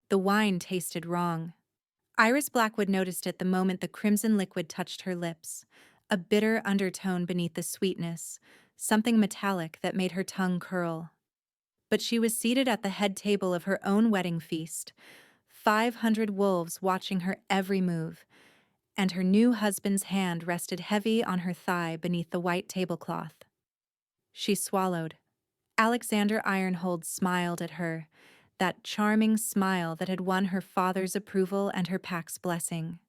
The wine tasted wrong. Iris Blackwood noticed it the moment the crimson liquid touched her lips, a bitter undertone beneath the sweetness, something metallic that made her tongue curl. But she was seated at the head table of her own wedding feast, 500 wolves watching her every move, and her new husband's hand rested heavy on her thigh beneath the white tablecloth. She swallowed. Alexander Ironhold smiled at her, that charming smile that had won her father's approval and her pack's blessing.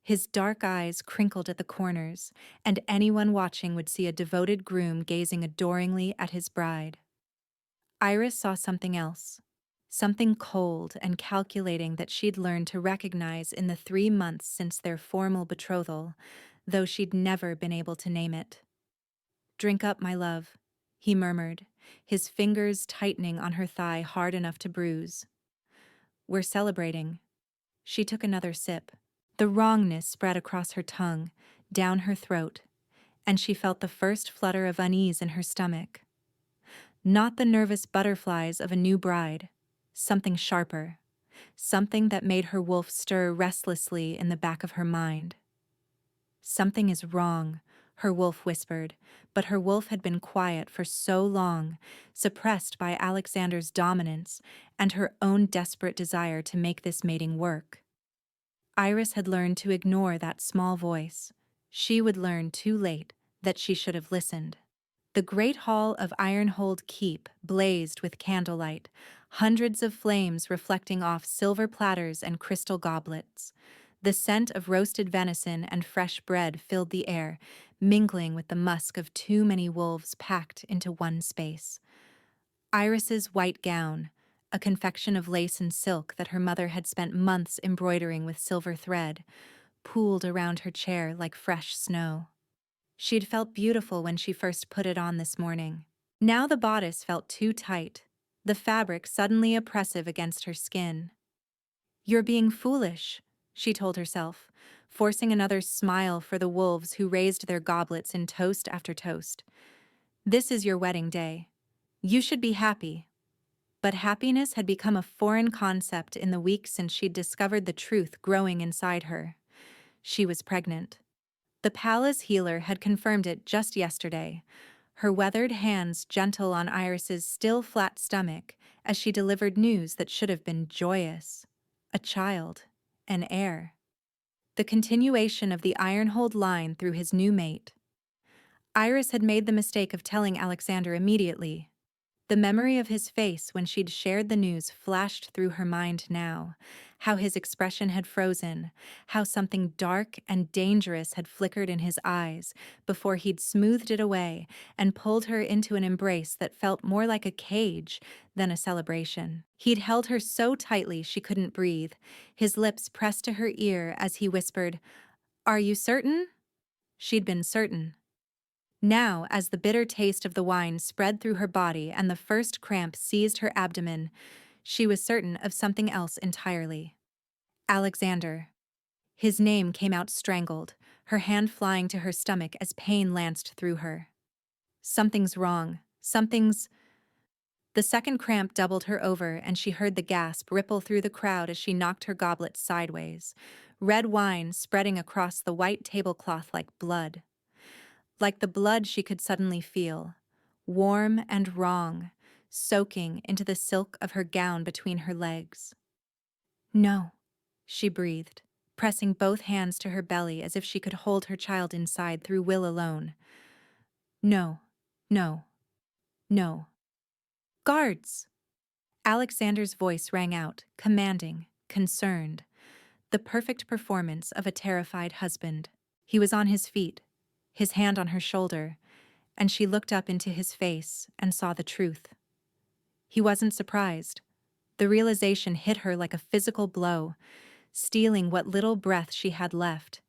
His dark eyes crinkled at the corners, and anyone watching would see a devoted groom gazing adoringly at his bride. Iris saw something else, something cold and calculating that she'd learned to recognize in the 3 months since their formal betrothal, though she'd never been able to name it. "Drink up, my love," he murmured, his fingers tightening on her thigh hard enough to bruise. "We're celebrating." She took another sip. The wrongness spread across her tongue, down her throat, and she felt the first flutter of unease in her stomach. Not the nervous butterflies of a new bride, something sharper, something that made her wolf stir restlessly in the back of her mind. "Something is wrong," her wolf whispered, but her wolf had been quiet for so long, suppressed by Alexander's dominance and her own desperate desire to make this mating work. Iris had learned to ignore that small voice. She would learn too late that she should have listened. The great hall of Ironhold Keep blazed with candlelight, hundreds of flames reflecting off silver platters and crystal goblets. The scent of roasted venison and fresh bread filled the air, mingling with the musk of too many wolves packed into one space. Iris's white gown, a confection of lace and silk that her mother had spent months embroidering with silver thread, pooled around her chair like fresh snow. She'd felt beautiful when she first put it on this morning. Now the bodice felt too tight, the fabric suddenly oppressive against her skin. "You're being foolish," she told herself, forcing another smile for the wolves who raised their goblets in toast after toast. "This is your wedding day. You should be happy." But happiness had become a foreign concept in the weeks since she'd discovered the truth growing inside her. She was pregnant. The palace healer had confirmed it just yesterday, her weathered hands gentle on Iris's still flat stomach as she delivered news that should have been joyous. A child, an heir. The continuation of the Ironhold line through his new mate. Iris had made the mistake of telling Alexander immediately. The memory of his face when she'd shared the news flashed through her mind now, how his expression had frozen, how something dark and dangerous had flickered in his eyes before he'd smoothed it away and pulled her into an embrace that felt more like a cage than a celebration. He'd held her so tightly she couldn't breathe, his lips pressed to her ear as he whispered, "Are you certain?" She'd been certain. Now, as the bitter taste of the wine spread through her body and the first cramp seized her abdomen, she was certain of something else entirely. Alexander. His name came out strangled, her hand flying to her stomach as pain lanced through her. Something's wrong. Something's... The second cramp doubled her over, and she heard the gasp ripple through the crowd as she knocked her goblet sideways, red wine spreading across the white tablecloth like blood. Like the blood she could suddenly feel, warm and wrong, soaking into the silk of her gown between her legs. "No," she breathed, pressing both hands to her belly as if she could hold her child inside through will alone. "No, no, no." "Guards!" Alexander's voice rang out, commanding, concerned, the perfect performance of a terrified husband. He was on his feet, his hand on her shoulder, and she looked up into his face and saw the truth. He wasn't surprised. The realization hit her like a physical blow, stealing what little breath she had left.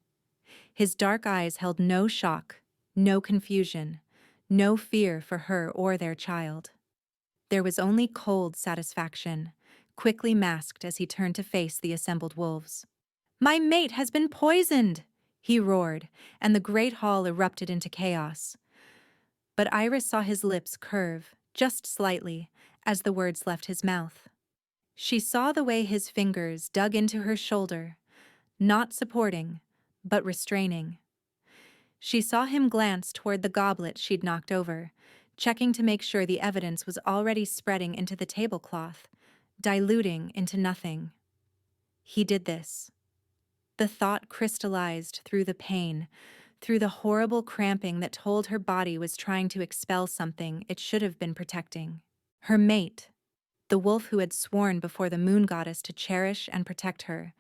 His dark eyes held no shock, no confusion, no fear for her or their child. There was only cold satisfaction, quickly masked as he turned to face the assembled wolves. "My mate has been poisoned!" he roared, and the great hall erupted into chaos. But Iris saw his lips curve, just slightly, as the words left his mouth. She saw the way his fingers dug into her shoulder, not supporting, but restraining. She saw him glance toward the goblet she'd knocked over, checking to make sure the evidence was already spreading into the tablecloth, diluting into nothing. He did this. The thought crystallized through the pain, through the horrible cramping that told her body was trying to expel something it should have been protecting. Her mate, the wolf who had sworn before the moon goddess to cherish and protect her,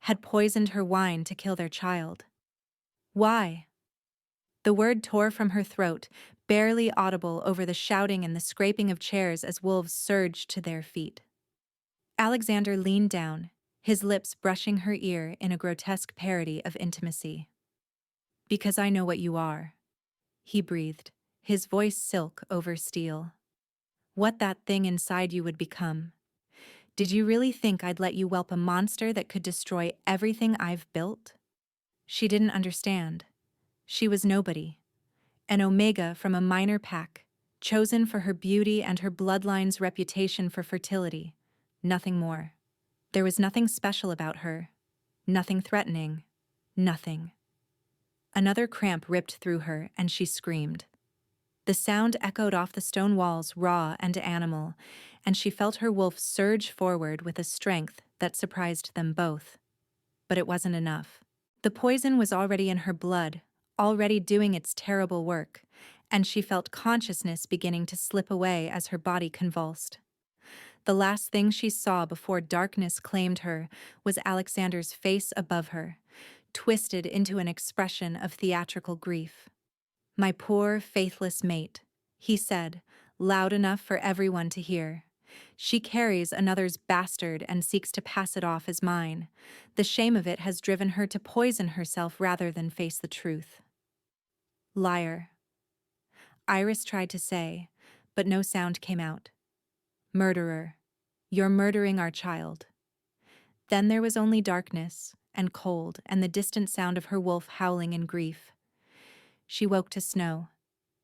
had poisoned her wine to kill their child. Why? The word tore from her throat, barely audible over the shouting and the scraping of chairs as wolves surged to their feet. Alexander leaned down, his lips brushing her ear in a grotesque parody of intimacy. "Because I know what you are," he breathed, his voice silk over steel. "What that thing inside you would become. Did you really think I'd let you whelp a monster that could destroy everything I've built?" She didn't understand. She was nobody. An omega from a minor pack, chosen for her beauty and her bloodline's reputation for fertility. Nothing more. There was nothing special about her. Nothing threatening. Nothing. Another cramp ripped through her, and she screamed. The sound echoed off the stone walls, raw and animal, and she felt her wolf surge forward with a strength that surprised them both. But it wasn't enough. The poison was already in her blood, already doing its terrible work, and she felt consciousness beginning to slip away as her body convulsed. The last thing she saw before darkness claimed her was Alexander's face above her, twisted into an expression of theatrical grief. "My poor, faithless mate," he said, loud enough for everyone to hear. "She carries another's bastard and seeks to pass it off as mine. The shame of it has driven her to poison herself rather than face the truth." "Liar," Iris tried to say, but no sound came out. "Murderer, you're murdering our child." Then there was only darkness and cold and the distant sound of her wolf howling in grief. She woke to snow.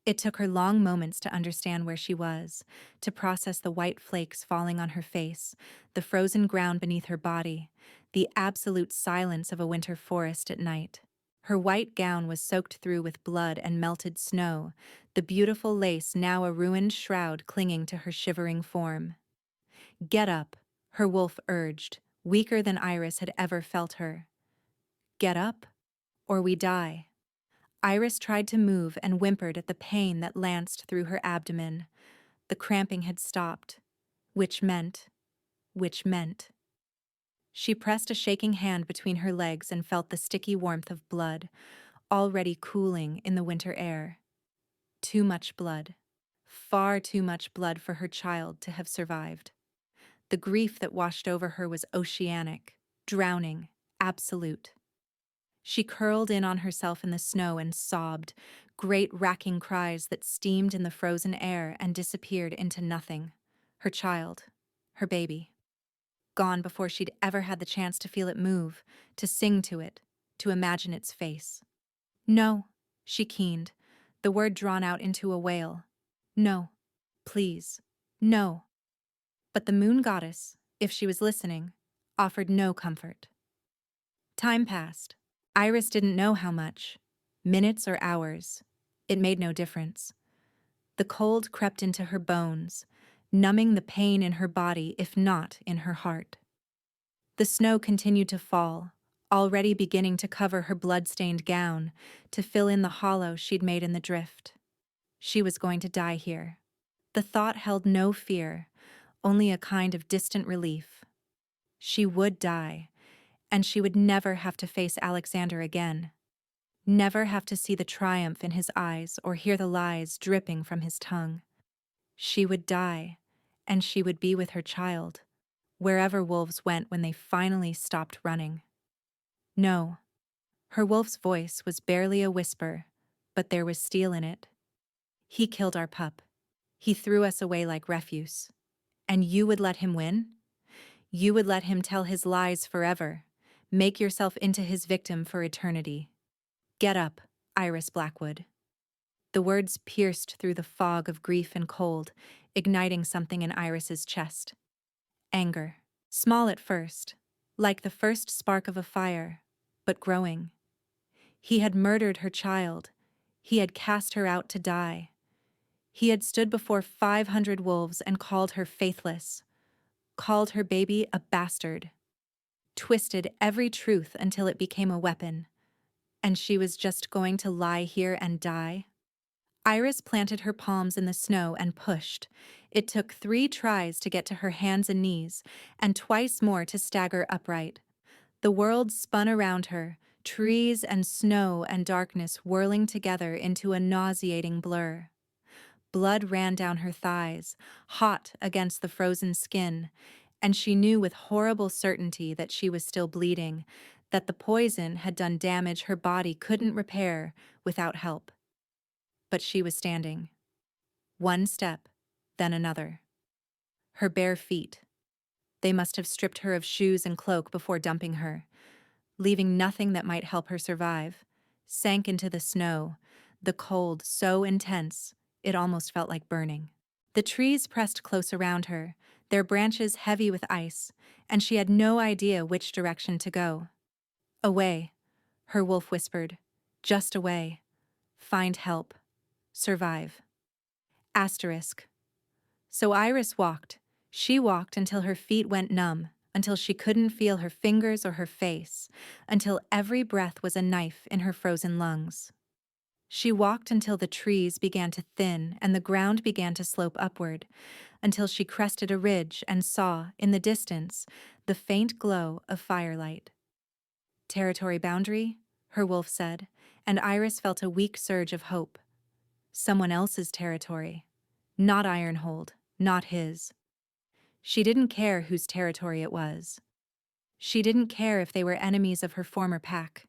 It took her long moments to understand where she was, to process the white flakes falling on her face, the frozen ground beneath her body, the absolute silence of a winter forest at night. Her white gown was soaked through with blood and melted snow, the beautiful lace now a ruined shroud clinging to her shivering form. "Get up," her wolf urged, weaker than Iris had ever felt her. "Get up, or we die." Iris tried to move and whimpered at the pain that lanced through her abdomen. The cramping had stopped, which meant. She pressed a shaking hand between her legs and felt the sticky warmth of blood, already cooling in the winter air. Too much blood. Far too much blood for her child to have survived. The grief that washed over her was oceanic, drowning, absolute. She curled in on herself in the snow and sobbed, great racking cries that steamed in the frozen air and disappeared into nothing. Her child, her baby. Gone before she'd ever had the chance to feel it move, to sing to it, to imagine its face. "No," she keened, the word drawn out into a wail. "No. Please. No." But the moon goddess, if she was listening, offered no comfort. Time passed. Iris didn't know how much. Minutes or hours. It made no difference. The cold crept into her bones, numbing the pain in her body if not in her heart. The snow continued to fall, already beginning to cover her blood-stained gown, to fill in the hollow she'd made in the drift. She was going to die here. The thought held no fear, only a kind of distant relief. She would die, and she would never have to face Alexander again. Never have to see the triumph in his eyes or hear the lies dripping from his tongue. She would die, and she would be with her child, wherever wolves went when they finally stopped running. No. Her wolf's voice was barely a whisper, but there was steel in it. "He killed our pup. He threw us away like refuse. And you would let him win? You would let him tell his lies forever, make yourself into his victim for eternity. Get up, Iris Blackwood." The words pierced through the fog of grief and cold, igniting something in Iris's chest. Anger. Small at first, like the first spark of a fire, but growing. He had murdered her child. He had cast her out to die. He had stood before 500 wolves and called her faithless, called her baby a bastard, twisted every truth until it became a weapon, and she was just going to lie here and die? Iris planted her palms in the snow and pushed. It took 3 tries to get to her hands and knees, and twice more to stagger upright. The world spun around her, trees and snow and darkness whirling together into a nauseating blur. Blood ran down her thighs, hot against the frozen skin, and she knew with horrible certainty that she was still bleeding, that the poison had done damage her body couldn't repair without help. But she was standing. One step, then another. Her bare feet. They must have stripped her of shoes and cloak before dumping her, leaving nothing that might help her survive, sank into the snow, the cold so intense it almost felt like burning. The trees pressed close around her, their branches heavy with ice, and she had no idea which direction to go. Away, her wolf whispered. Just away. Find help. Survive. Asterisk. So Iris walked. She walked until her feet went numb, until she couldn't feel her fingers or her face, until every breath was a knife in her frozen lungs. She walked until the trees began to thin and the ground began to slope upward, until she crested a ridge and saw, in the distance, the faint glow of firelight. Territory boundary, her wolf said, and Iris felt a weak surge of hope. Someone else's territory. Not Ironhold, not his. She didn't care whose territory it was. She didn't care if they were enemies of her former pack.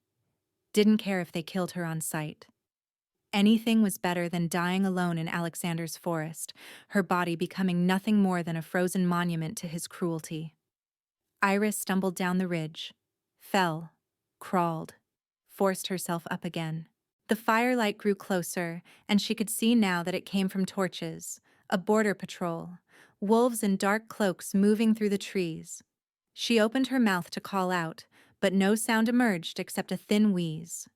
Didn't care if they killed her on sight. Anything was better than dying alone in Alexander's forest, her body becoming nothing more than a frozen monument to his cruelty. Iris stumbled down the ridge, fell, crawled, forced herself up again. The firelight grew closer, and she could see now that it came from torches, a border patrol, wolves in dark cloaks moving through the trees. She opened her mouth to call out, but no sound emerged except a thin wheeze.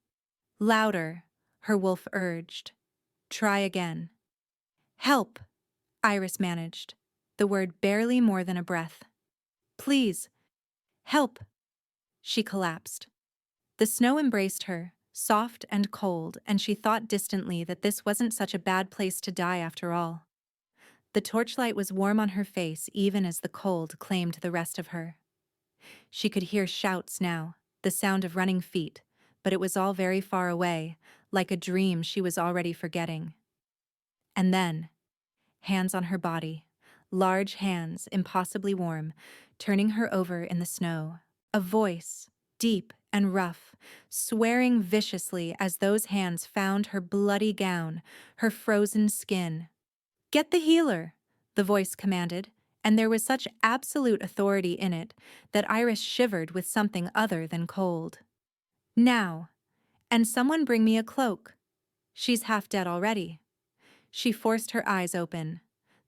Louder, her wolf urged. Try again. Help, Iris managed, the word barely more than a breath. Please, help. She collapsed. The snow embraced her, soft and cold, and she thought distantly that this wasn't such a bad place to die after all. The torchlight was warm on her face even as the cold claimed the rest of her. She could hear shouts now, the sound of running feet, but it was all very far away, like a dream she was already forgetting. And then, hands on her body, large hands, impossibly warm, turning her over in the snow. A voice, deep and rough, swearing viciously as those hands found her bloody gown, her frozen skin. Get the healer, the voice commanded, and there was such absolute authority in it that Iris shivered with something other than cold. Now, and someone bring me a cloak. She's half dead already. She forced her eyes open.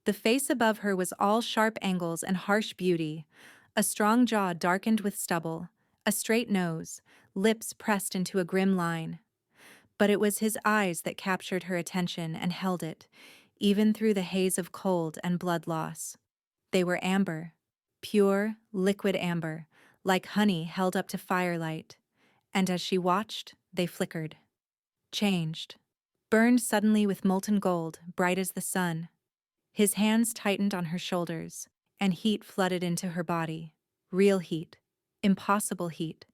The face above her was all sharp angles and harsh beauty, a strong jaw darkened with stubble, a straight nose, lips pressed into a grim line. But it was his eyes that captured her attention and held it, even through the haze of cold and blood loss. They were amber, pure, liquid amber, like honey held up to firelight, and as she watched, they flickered. Changed. Burned suddenly with molten gold, bright as the sun. His hands tightened on her shoulders, and heat flooded into her body. Real heat. Impossible heat,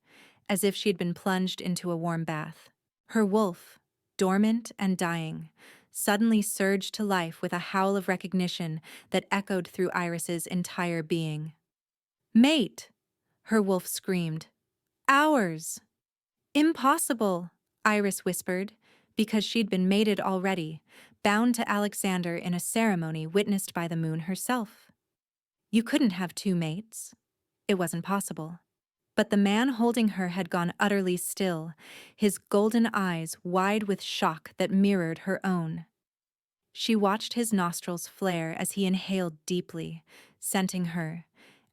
as if she'd been plunged into a warm bath. Her wolf, dormant and dying, suddenly surged to life with a howl of recognition that echoed through Iris's entire being. Mate! Her wolf screamed. Ours! Impossible, Iris whispered, because she'd been mated already, bound to Alexander in a ceremony witnessed by the moon herself. You couldn't have 2 mates. It wasn't possible. But the man holding her had gone utterly still, his golden eyes wide with shock that mirrored her own. She watched his nostrils flare as he inhaled deeply, scenting her,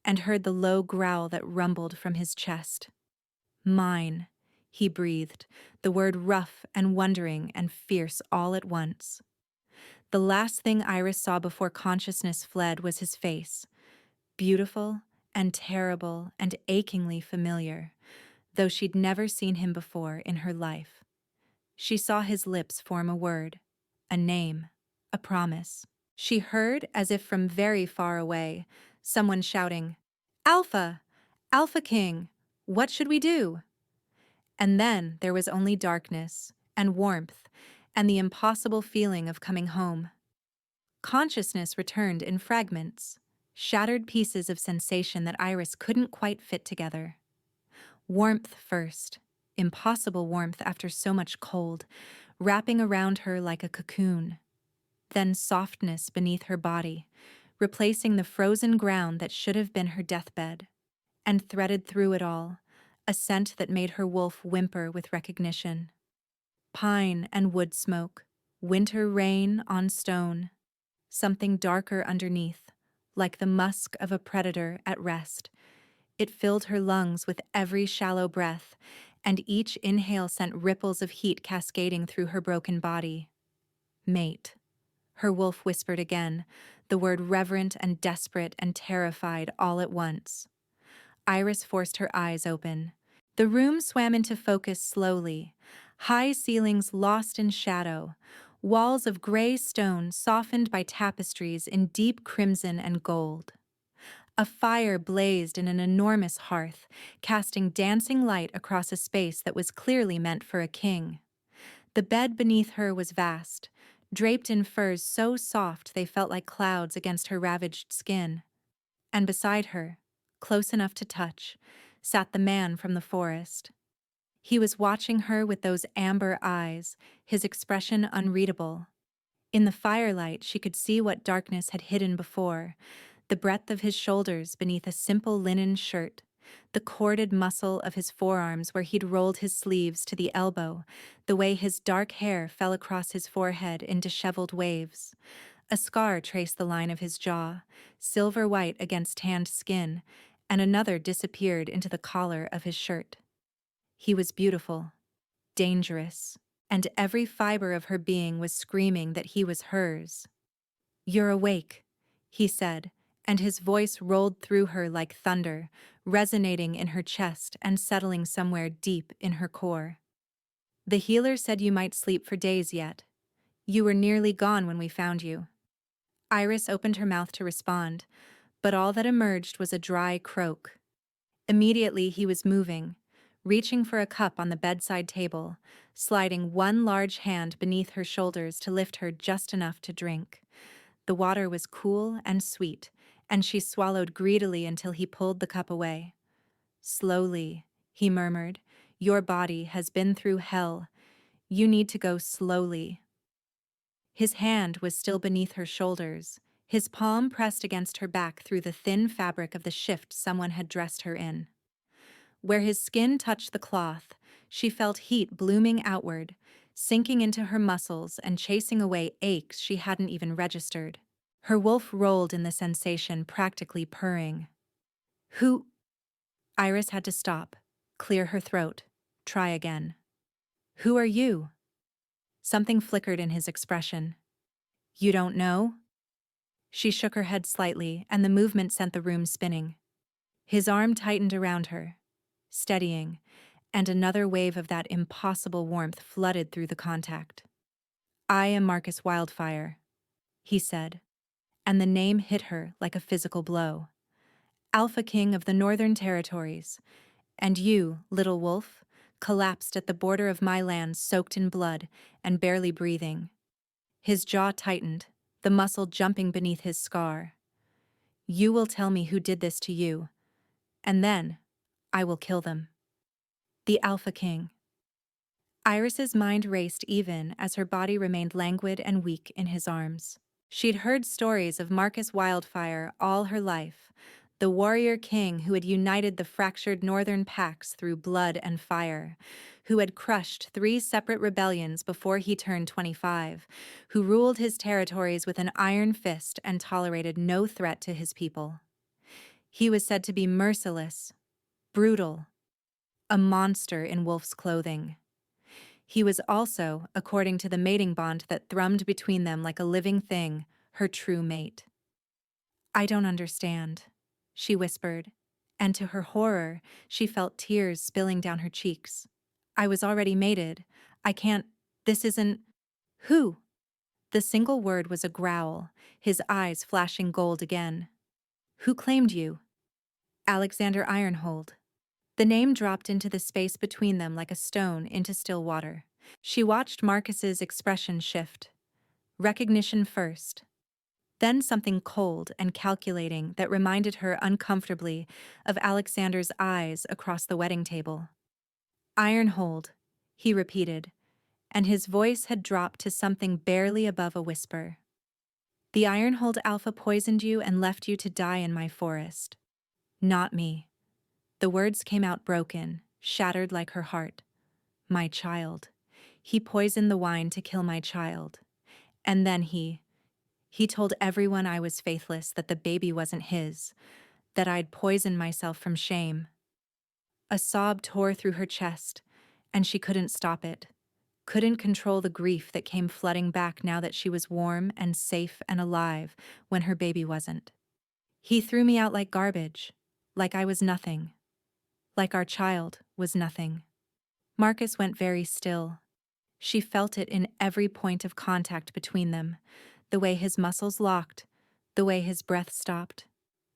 and heard the low growl that rumbled from his chest. Mine, he breathed, the word rough and wondering and fierce all at once. The last thing Iris saw before consciousness fled was his face, beautiful and terrible and achingly familiar, though she'd never seen him before in her life. She saw his lips form a word, a name, a promise. She heard, as if from very far away, someone shouting, "Alpha! Alpha King! What should we do?" And then there was only darkness and warmth and the impossible feeling of coming home. Consciousness returned in fragments, shattered pieces of sensation that Iris couldn't quite fit together. Warmth first, impossible warmth after so much cold, wrapping around her like a cocoon. Then softness beneath her body, replacing the frozen ground that should have been her deathbed. And threaded through it all, a scent that made her wolf whimper with recognition. Pine and wood smoke, winter rain on stone, something darker underneath, like the musk of a predator at rest. It filled her lungs with every shallow breath, and each inhale sent ripples of heat cascading through her broken body. Mate, her wolf whispered again, the word reverent and desperate and terrified all at once. Iris forced her eyes open. The room swam into focus slowly, high ceilings lost in shadow, walls of gray stone softened by tapestries in deep crimson and gold. A fire blazed in an enormous hearth, casting dancing light across a space that was clearly meant for a king. The bed beneath her was vast, draped in furs so soft they felt like clouds against her ravaged skin. And beside her, close enough to touch, sat the man from the forest. He was watching her with those amber eyes, his expression unreadable. In the firelight, she could see what darkness had hidden before, the breadth of his shoulders beneath a simple linen shirt, the corded muscle of his forearms where he'd rolled his sleeves to the elbow, the way his dark hair fell across his forehead in disheveled waves. A scar traced the line of his jaw, silver white against tanned skin, and another disappeared into the collar of his shirt. He was beautiful, dangerous, and every fiber of her being was screaming that he was hers. "You're awake," he said, and his voice rolled through her like thunder, resonating in her chest and settling somewhere deep in her core. "The healer said you might sleep for days yet. You were nearly gone when we found you." Iris opened her mouth to respond, but all that emerged was a dry croak. Immediately he was moving, reaching for a cup on the bedside table, sliding one large hand beneath her shoulders to lift her just enough to drink. The water was cool and sweet, and she swallowed greedily until he pulled the cup away. "Slowly," he murmured, "your body has been through hell. You need to go slowly." His hand was still beneath her shoulders, his palm pressed against her back through the thin fabric of the shift someone had dressed her in. Where his skin touched the cloth, she felt heat blooming outward, sinking into her muscles and chasing away aches she hadn't even registered. Her wolf rolled in the sensation, practically purring. "Who?" Iris had to stop, clear her throat, try again. "Who are you?" Something flickered in his expression. "You don't know?" She shook her head slightly, and the movement sent the room spinning. His arm tightened around her, steadying, and another wave of that impossible warmth flooded through the contact. "I am Marcus Wildfire," he said, and the name hit her like a physical blow. "Alpha King of the Northern Territories, and you, little wolf, collapsed at the border of my lands soaked in blood and barely breathing." His jaw tightened, the muscle jumping beneath his scar. "You will tell me who did this to you, and then I will kill them." The Alpha King. Iris's mind raced even as her body remained languid and weak in his arms. She'd heard stories of Marcus Wildfire all her life, the warrior king who had united the fractured northern packs through blood and fire, who had crushed 3 separate rebellions before he turned 25, who ruled his territories with an iron fist and tolerated no threat to his people. He was said to be merciless, brutal, a monster in wolf's clothing. He was also, according to the mating bond that thrummed between them like a living thing, her true mate. "I don't understand," she whispered, and to her horror, she felt tears spilling down her cheeks. "I was already mated. I can't. This isn't. Who?" The single word was a growl, his eyes flashing gold again. "Who claimed you?" "Alexander Ironhold." The name dropped into the space between them like a stone into still water. She watched Marcus's expression shift. Recognition first. Then something cold and calculating that reminded her uncomfortably of Alexander's eyes across the wedding table. "Ironhold," he repeated, and his voice had dropped to something barely above a whisper. "The Ironhold Alpha poisoned you and left you to die in my forest. Not me." The words came out broken, shattered like her heart. "My child. He poisoned the wine to kill my child. And then he told everyone I was faithless, that the baby wasn't his, that I'd poisoned myself from shame." A sob tore through her chest, and she couldn't stop it, couldn't control the grief that came flooding back now that she was warm and safe and alive when her baby wasn't. "He threw me out like garbage, like I was nothing, like our child was nothing." Marcus went very still. She felt it in every point of contact between them, the way his muscles locked, the way his breath stopped,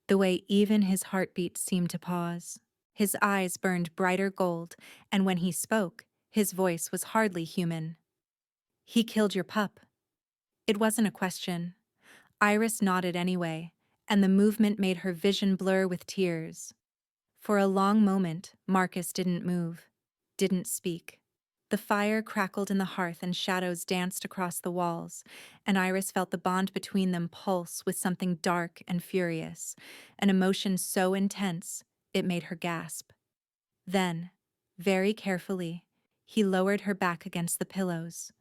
the way even his heartbeat seemed to pause. His eyes burned brighter gold, and when he spoke, his voice was hardly human. "He killed your pup." It wasn't a question. Iris nodded anyway, and the movement made her vision blur with tears. For a long moment, Marcus didn't move, didn't speak. The fire crackled in the hearth and shadows danced across the walls, and Iris felt the bond between them pulse with something dark and furious, an emotion so intense it made her gasp. Then, very carefully, he lowered her back against the pillows.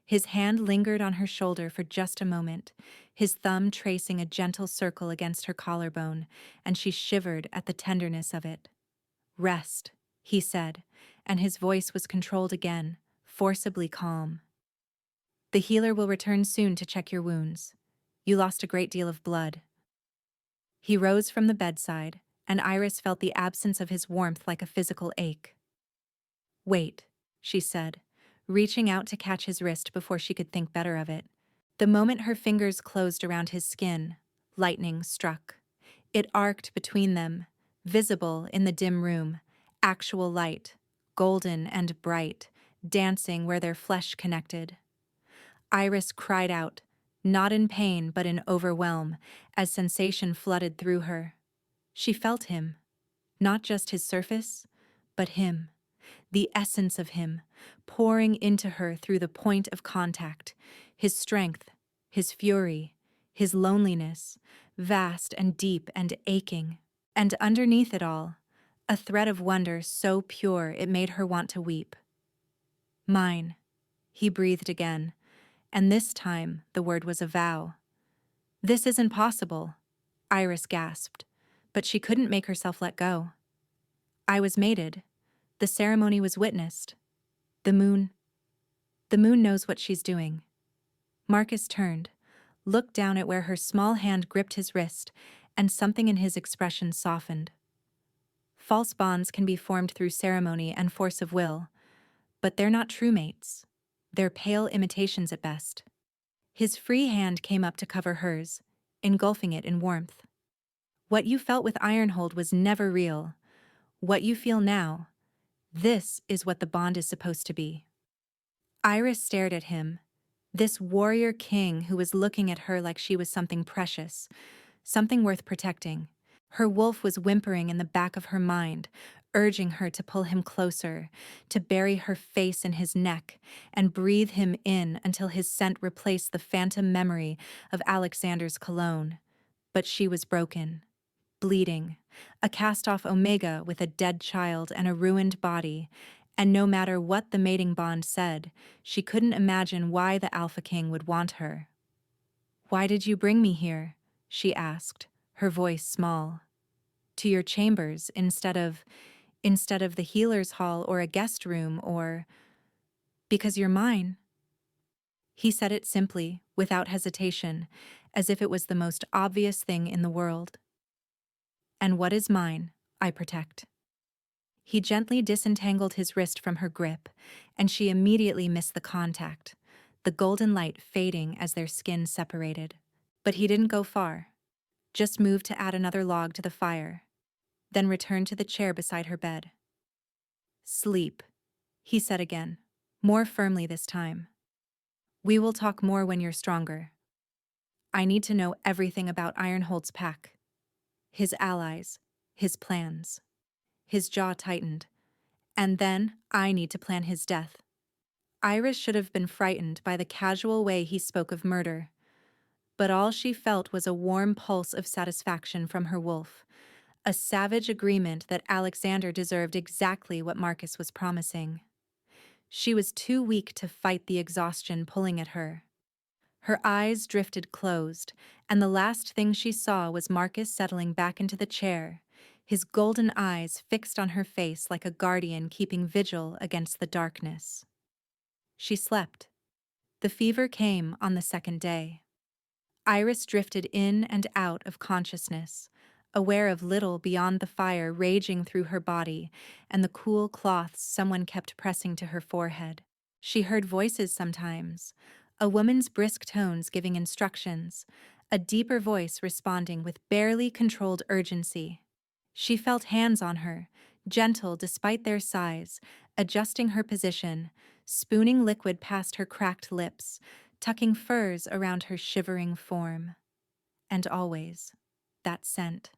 His hand lingered on her shoulder for just a moment, his thumb tracing a gentle circle against her collarbone, and she shivered at the tenderness of it. "Rest," he said, and his voice was controlled again, forcibly calm. "The healer will return soon to check your wounds. You lost a great deal of blood." He rose from the bedside, and Iris felt the absence of his warmth like a physical ache. "Wait," she said, reaching out to catch his wrist before she could think better of it. The moment her fingers closed around his skin, lightning struck. It arced between them, visible in the dim room, actual light, golden and bright, dancing where their flesh connected. Iris cried out, not in pain but in overwhelm, as sensation flooded through her. She felt him, not just his surface, but him, the essence of him, pouring into her through the point of contact, his strength, his fury, his loneliness, vast and deep and aching. And underneath it all, a thread of wonder so pure it made her want to weep. "Mine," he breathed again, and this time the word was a vow. "This isn't possible," Iris gasped, but she couldn't make herself let go. "I was mated. The ceremony was witnessed. The moon knows what she's doing." Marcus turned, looked down at where her small hand gripped his wrist, and something in his expression softened. False bonds can be formed through ceremony and force of will, but they're not true mates. They're pale imitations at best. His free hand came up to cover hers, engulfing it in warmth. "What you felt with Ironhold was never real. What you feel now, this is what the bond is supposed to be." Iris stared at him, this warrior king who was looking at her like she was something precious, something worth protecting. Her wolf was whimpering in the back of her mind, urging her to pull him closer, to bury her face in his neck and breathe him in until his scent replaced the phantom memory of Alexander's cologne. But she was broken, bleeding, a cast-off Omega with a dead child and a ruined body, and no matter what the mating bond said, she couldn't imagine why the Alpha King would want her. "Why did you bring me here?" she asked, her voice small. to your chambers instead of the healer's hall or a guest room or because you're mine. He said it simply, without hesitation, as if it was the most obvious thing in the world. And what is mine, I protect. He gently disentangled his wrist from her grip, and she immediately missed the contact, the golden light fading as their skin separated. But he didn't go far, just moved to add another log to the fire, then returned to the chair beside her bed. Sleep, he said again, more firmly this time. We will talk more when you're stronger. I need to know everything about Ironhold's pack, his allies, his plans. His jaw tightened. And then I need to plan his death. Iris should have been frightened by the casual way he spoke of murder, but all she felt was a warm pulse of satisfaction from her wolf, a savage agreement that Alexander deserved exactly what Marcus was promising. She was too weak to fight the exhaustion pulling at her. Her eyes drifted closed, and the last thing she saw was Marcus settling back into the chair, his golden eyes fixed on her face like a guardian keeping vigil against the darkness. She slept. The fever came on the second day. Iris drifted in and out of consciousness, aware of little beyond the fire raging through her body and the cool cloths someone kept pressing to her forehead. She heard voices sometimes, a woman's brisk tones giving instructions, a deeper voice responding with barely controlled urgency. She felt hands on her, gentle despite their size, adjusting her position, spooning liquid past her cracked lips, tucking furs around her shivering form. And always, that scent.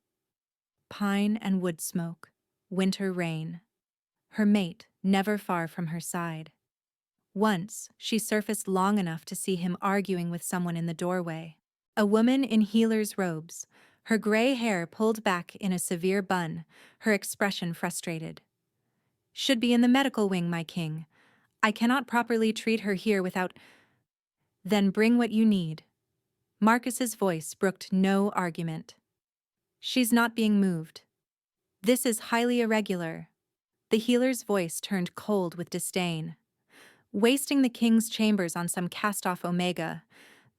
Pine and wood smoke, winter rain. Her mate never far from her side. Once, she surfaced long enough to see him arguing with someone in the doorway. A woman in healer's robes, her gray hair pulled back in a severe bun, her expression frustrated. Should be in the medical wing, my king. I cannot properly treat her here without... Then bring what you need. Marcus's voice brooked no argument. She's not being moved. This is highly irregular. The healer's voice turned cold with disdain. Wasting the king's chambers on some cast-off Omega.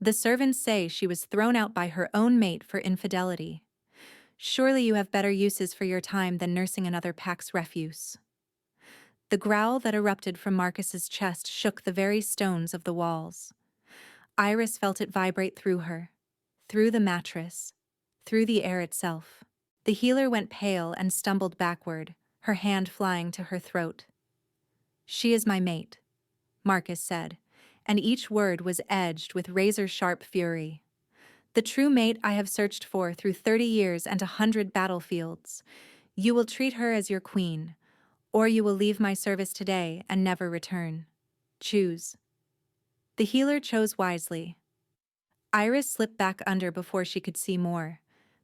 The servants say she was thrown out by her own mate for infidelity. Surely you have better uses for your time than nursing another pack's refuse. The growl that erupted from Marcus's chest shook the very stones of the walls. Iris felt it vibrate through her, through the mattress, through the air itself. The healer went pale and stumbled backward, her hand flying to her throat. She is my mate, Marcus said, and each word was edged with razor-sharp fury. The true mate I have searched for through 30 years and 100 battlefields. You will treat her as your queen, or you will leave my service today and never return. Choose. The healer chose wisely. Iris slipped back under before she could see more,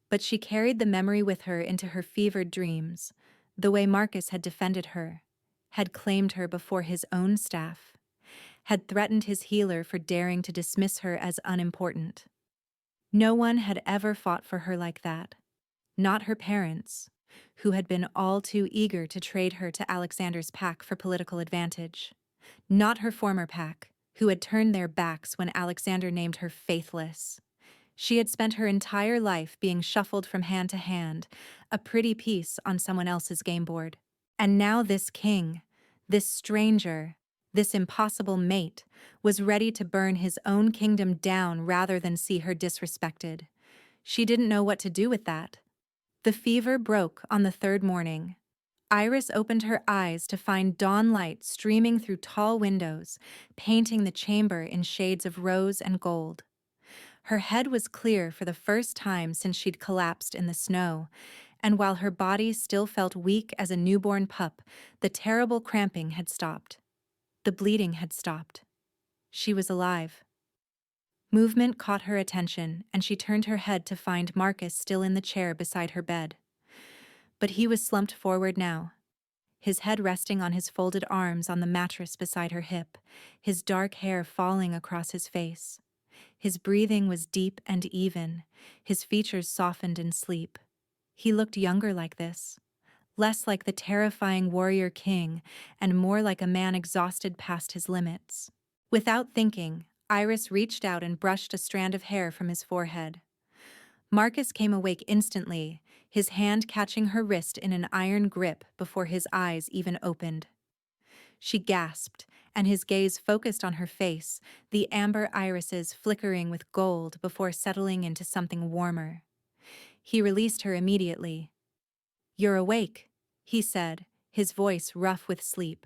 but she carried the memory with her into her fevered dreams, the way Marcus had defended her, had claimed her before his own staff, had threatened his healer for daring to dismiss her as unimportant. No one had ever fought for her like that. Not her parents, who had been all too eager to trade her to Alexander's pack for political advantage. Not her former pack, who had turned their backs when Alexander named her faithless. She had spent her entire life being shuffled from hand to hand, a pretty piece on someone else's game board. And now this king, this stranger, this impossible mate, was ready to burn his own kingdom down rather than see her disrespected. She didn't know what to do with that. The fever broke on the third morning. Iris opened her eyes to find dawn light streaming through tall windows, painting the chamber in shades of rose and gold. Her head was clear for the first time since she'd collapsed in the snow, and while her body still felt weak as a newborn pup, the terrible cramping had stopped. The bleeding had stopped. She was alive. Movement caught her attention, and she turned her head to find Marcus still in the chair beside her bed. But he was slumped forward now, his head resting on his folded arms on the mattress beside her hip, his dark hair falling across his face. His breathing was deep and even, his features softened in sleep. He looked younger like this, less like the terrifying warrior king and more like a man exhausted past his limits. Without thinking, Iris reached out and brushed a strand of hair from his forehead. Marcus came awake instantly, his hand catching her wrist in an iron grip before his eyes even opened. She gasped, and his gaze focused on her face, the amber irises flickering with gold before settling into something warmer. He released her immediately. "You're awake," he said, his voice rough with sleep.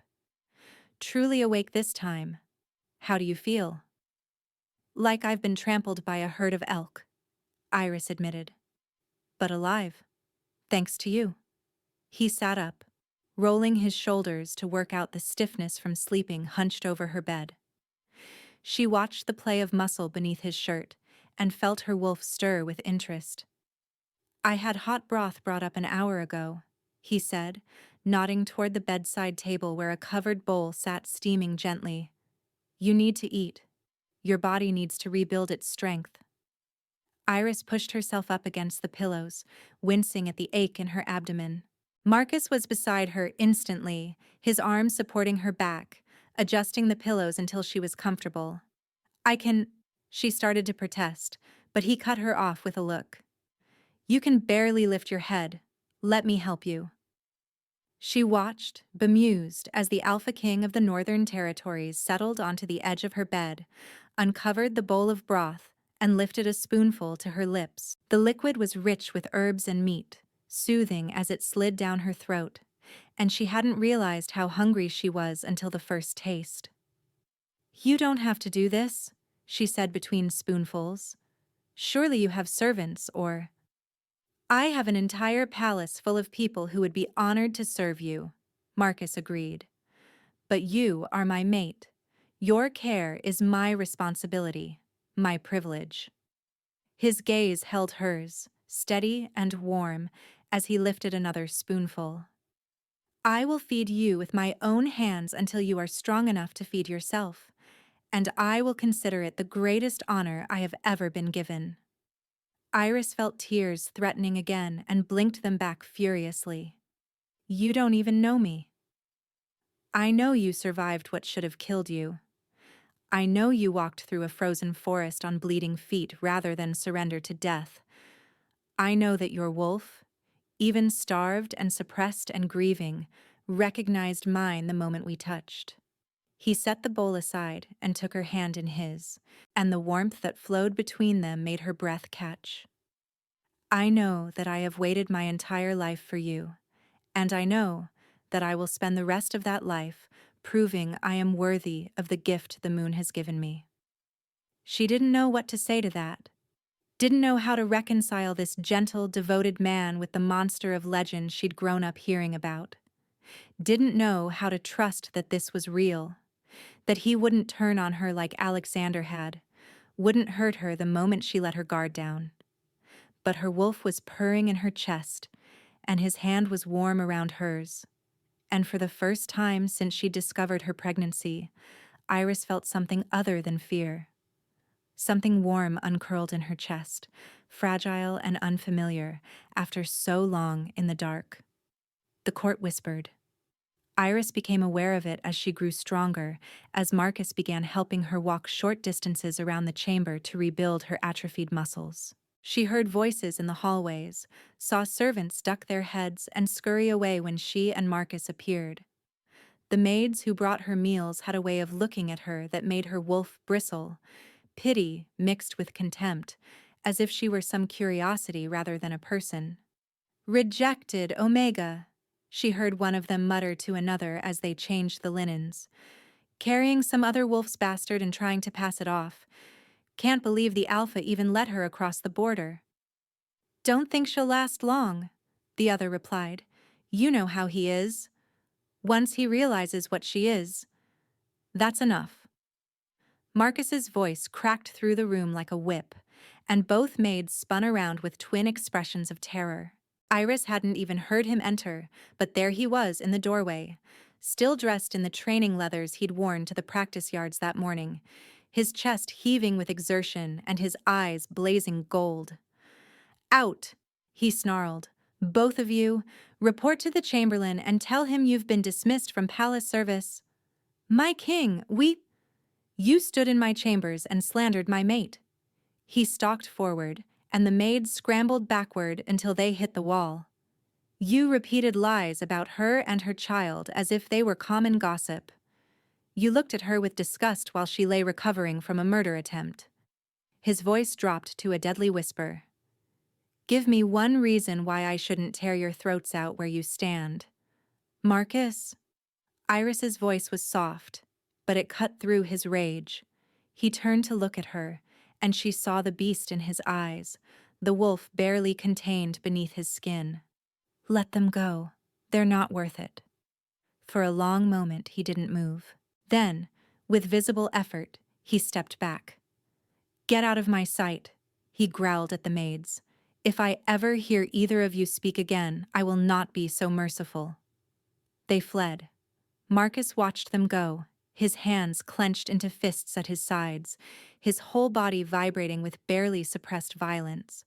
"Truly awake this time. How do you feel?" "Like I've been trampled by a herd of elk," Iris admitted. "But alive. Thanks to you." He sat up, rolling his shoulders to work out the stiffness from sleeping hunched over her bed. She watched the play of muscle beneath his shirt and felt her wolf stir with interest. "I had hot broth brought up an hour ago," he said, nodding toward the bedside table where a covered bowl sat steaming gently. "You need to eat. Your body needs to rebuild its strength." Iris pushed herself up against the pillows, wincing at the ache in her abdomen. Marcus was beside her instantly, his arms supporting her back, adjusting the pillows until she was comfortable. "I can—" she started to protest, but he cut her off with a look. "You can barely lift your head. Let me help you." She watched, bemused, as the Alpha King of the Northern Territories settled onto the edge of her bed, uncovered the bowl of broth, and lifted a spoonful to her lips. The liquid was rich with herbs and meat, soothing as it slid down her throat, and she hadn't realized how hungry she was until the first taste. "You don't have to do this," she said between spoonfuls. "Surely you have servants or—" "I have an entire palace full of people who would be honored to serve you," Marcus agreed. "But you are my mate. Your care is my responsibility, my privilege." His gaze held hers, steady and warm, as he lifted another spoonful. "I will feed you with my own hands until you are strong enough to feed yourself, and I will consider it the greatest honor I have ever been given." Iris felt tears threatening again and blinked them back furiously. "You don't even know me. I know you survived what should have killed you. I know you walked through a frozen forest on bleeding feet rather than surrender to death. I know that your wolf, even starved and suppressed and grieving, recognized mine the moment we touched." He set the bowl aside and took her hand in his, and the warmth that flowed between them made her breath catch. "I know that I have waited my entire life for you, and I know that I will spend the rest of that life proving I am worthy of the gift the moon has given me." She didn't know what to say to that, didn't know how to reconcile this gentle, devoted man with the monster of legend she'd grown up hearing about, didn't know how to trust that this was real, that he wouldn't turn on her like Alexander had, wouldn't hurt her the moment she let her guard down. But her wolf was purring in her chest, and his hand was warm around hers. And for the first time since she discovered her pregnancy, Iris felt something other than fear. Something warm uncurled in her chest, fragile and unfamiliar, after so long in the dark. The court whispered. Iris became aware of it as she grew stronger, as Marcus began helping her walk short distances around the chamber to rebuild her atrophied muscles. She heard voices in the hallways, saw servants duck their heads and scurry away when she and Marcus appeared. The maids who brought her meals had a way of looking at her that made her wolf bristle, pity mixed with contempt, as if she were some curiosity rather than a person. "Rejected, Omega," she heard one of them mutter to another as they changed the linens. "Carrying some other wolf's bastard and trying to pass it off. Can't believe the Alpha even let her across the border." "Don't think she'll last long," the other replied. "You know how he is. Once he realizes what she is, that's enough." Marcus's voice cracked through the room like a whip, and both maids spun around with twin expressions of terror. Iris hadn't even heard him enter, but there he was in the doorway, still dressed in the training leathers he'd worn to the practice yards that morning, his chest heaving with exertion and his eyes blazing gold. "Out!" he snarled, Both of you, report to the Chamberlain and tell him you've been dismissed from palace service. My king, You stood in my chambers and slandered my mate. He stalked forward, and the maids scrambled backward until they hit the wall. You repeated lies about her and her child as if they were common gossip. You looked at her with disgust while she lay recovering from a murder attempt. His voice dropped to a deadly whisper. Give me one reason why I shouldn't tear your throats out where you stand. Marcus? Iris's voice was soft, but it cut through his rage. He turned to look at her, and she saw the beast in his eyes, the wolf barely contained beneath his skin. Let them go. They're not worth it. For a long moment he didn't move. Then, with visible effort, he stepped back. Get out of my sight, he growled at the maids. If I ever hear either of you speak again, I will not be so merciful. They fled. Marcus watched them go, his hands clenched into fists at his sides, his whole body vibrating with barely suppressed violence.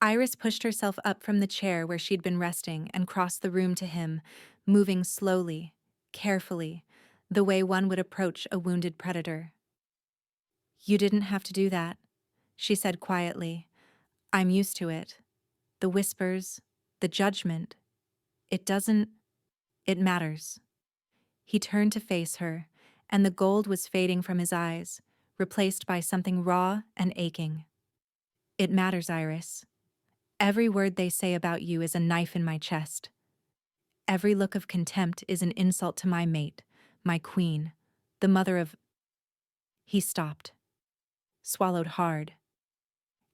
Iris pushed herself up from the chair where she'd been resting and crossed the room to him, moving slowly, carefully, the way one would approach a wounded predator. You didn't have to do that, she said quietly. I'm used to it. The whispers, the judgment. It matters. He turned to face her, and the gold was fading from his eyes, replaced by something raw and aching. It matters, Iris. Every word they say about you is a knife in my chest. Every look of contempt is an insult to my mate, my queen, the mother of... He stopped, swallowed hard,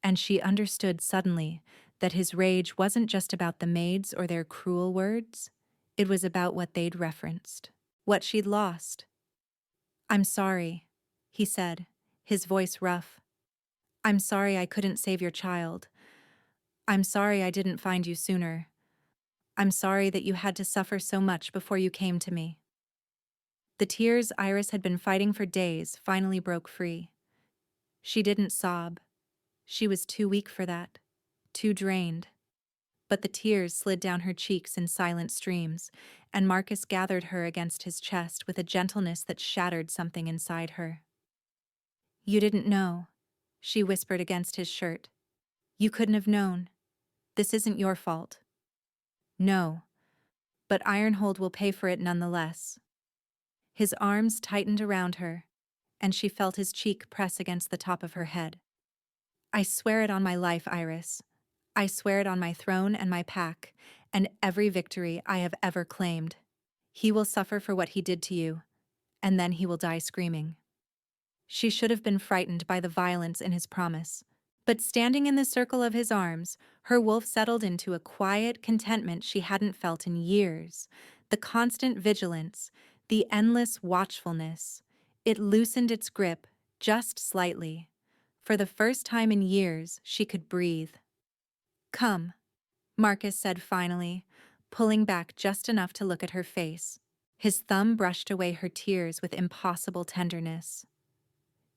and she understood suddenly that his rage wasn't just about the maids or their cruel words. It was about what they'd referenced, what she'd lost. I'm sorry, he said, his voice rough. I'm sorry I couldn't save your child. I'm sorry I didn't find you sooner. I'm sorry that you had to suffer so much before you came to me. The tears Iris had been fighting for days finally broke free. She didn't sob. She was too weak for that, too drained. But the tears slid down her cheeks in silent streams, and Marcus gathered her against his chest with a gentleness that shattered something inside her. You didn't know, she whispered against his shirt. You couldn't have known. This isn't your fault. No, but Ironhold will pay for it nonetheless. His arms tightened around her, and she felt his cheek press against the top of her head. I swear it on my life, Iris. I swear it on my throne and my pack, and every victory I have ever claimed. He will suffer for what he did to you, and then he will die screaming. She should have been frightened by the violence in his promise. But standing in the circle of his arms, her wolf settled into a quiet contentment she hadn't felt in years. The constant vigilance, the endless watchfulness. It loosened its grip, just slightly. For the first time in years, she could breathe. Come, Marcus said finally, pulling back just enough to look at her face. His thumb brushed away her tears with impossible tenderness.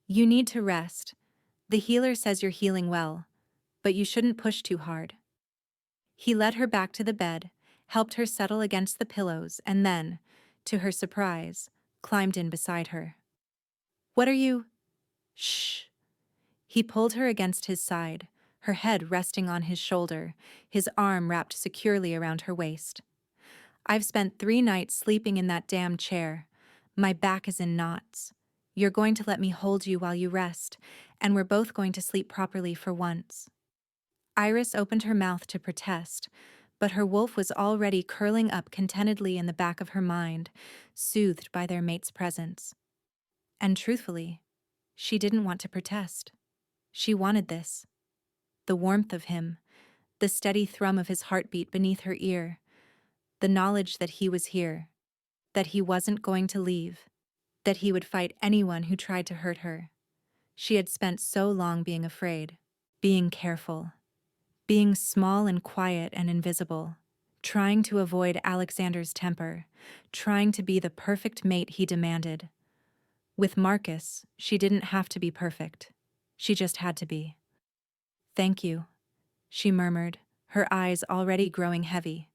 You need to rest. The healer says you're healing well, but you shouldn't push too hard. He led her back to the bed, helped her settle against the pillows, and then, to her surprise, climbed in beside her. What are you? Shh. He pulled her against his side, her head resting on his shoulder, his arm wrapped securely around her waist. I've spent 3 nights sleeping in that damn chair. My back is in knots. You're going to let me hold you while you rest, and we're both going to sleep properly for once. Iris opened her mouth to protest, but her wolf was already curling up contentedly in the back of her mind, soothed by their mate's presence. And truthfully, she didn't want to protest. She wanted this. The warmth of him, the steady thrum of his heartbeat beneath her ear, the knowledge that he was here, that he wasn't going to leave, that he would fight anyone who tried to hurt her. She had spent so long being afraid, being careful, being small and quiet and invisible, trying to avoid Alexander's temper, trying to be the perfect mate he demanded. With Marcus, she didn't have to be perfect. She just had to be. Thank you, she murmured, her eyes already growing heavy.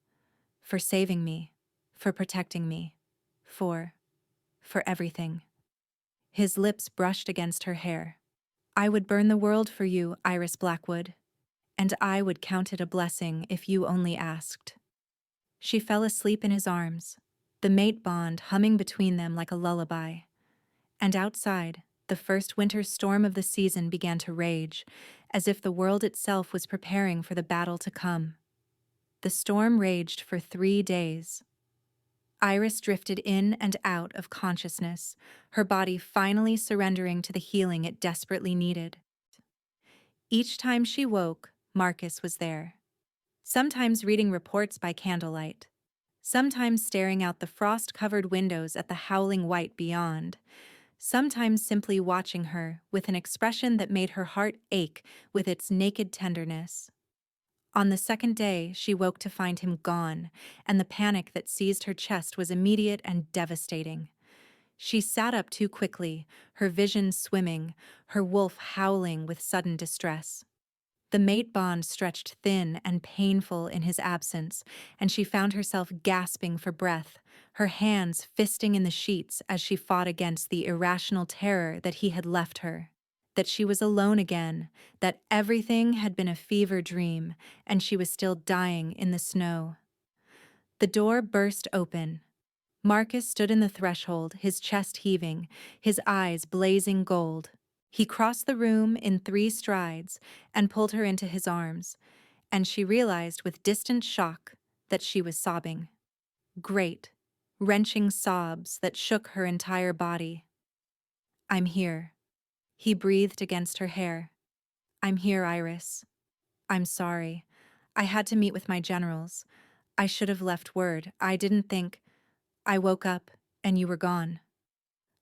For saving me, for protecting me, for everything. His lips brushed against her hair. I would burn the world for you, Iris Blackwood, and I would count it a blessing if you only asked. She fell asleep in his arms, the mate bond humming between them like a lullaby. And outside, the first winter storm of the season began to rage, as if the world itself was preparing for the battle to come. The storm raged for 3 days. Iris drifted in and out of consciousness, her body finally surrendering to the healing it desperately needed. Each time she woke, Marcus was there. Sometimes reading reports by candlelight, sometimes staring out the frost-covered windows at the howling white beyond, sometimes simply watching her with an expression that made her heart ache with its naked tenderness. On the second day, she woke to find him gone, and the panic that seized her chest was immediate and devastating. She sat up too quickly, her vision swimming, her wolf howling with sudden distress. The mate bond stretched thin and painful in his absence, and she found herself gasping for breath, her hands fisting in the sheets as she fought against the irrational terror that he had left her. That she was alone again, that everything had been a fever dream, and she was still dying in the snow. The door burst open. Marcus stood in the threshold, his chest heaving, his eyes blazing gold. He crossed the room in 3 strides and pulled her into his arms, and she realized with distant shock that she was sobbing. Great, wrenching sobs that shook her entire body. "I'm here," he breathed against her hair. "I'm here, Iris. I'm sorry. I had to meet with my generals. I should have left word. I didn't think. I woke up, and you were gone."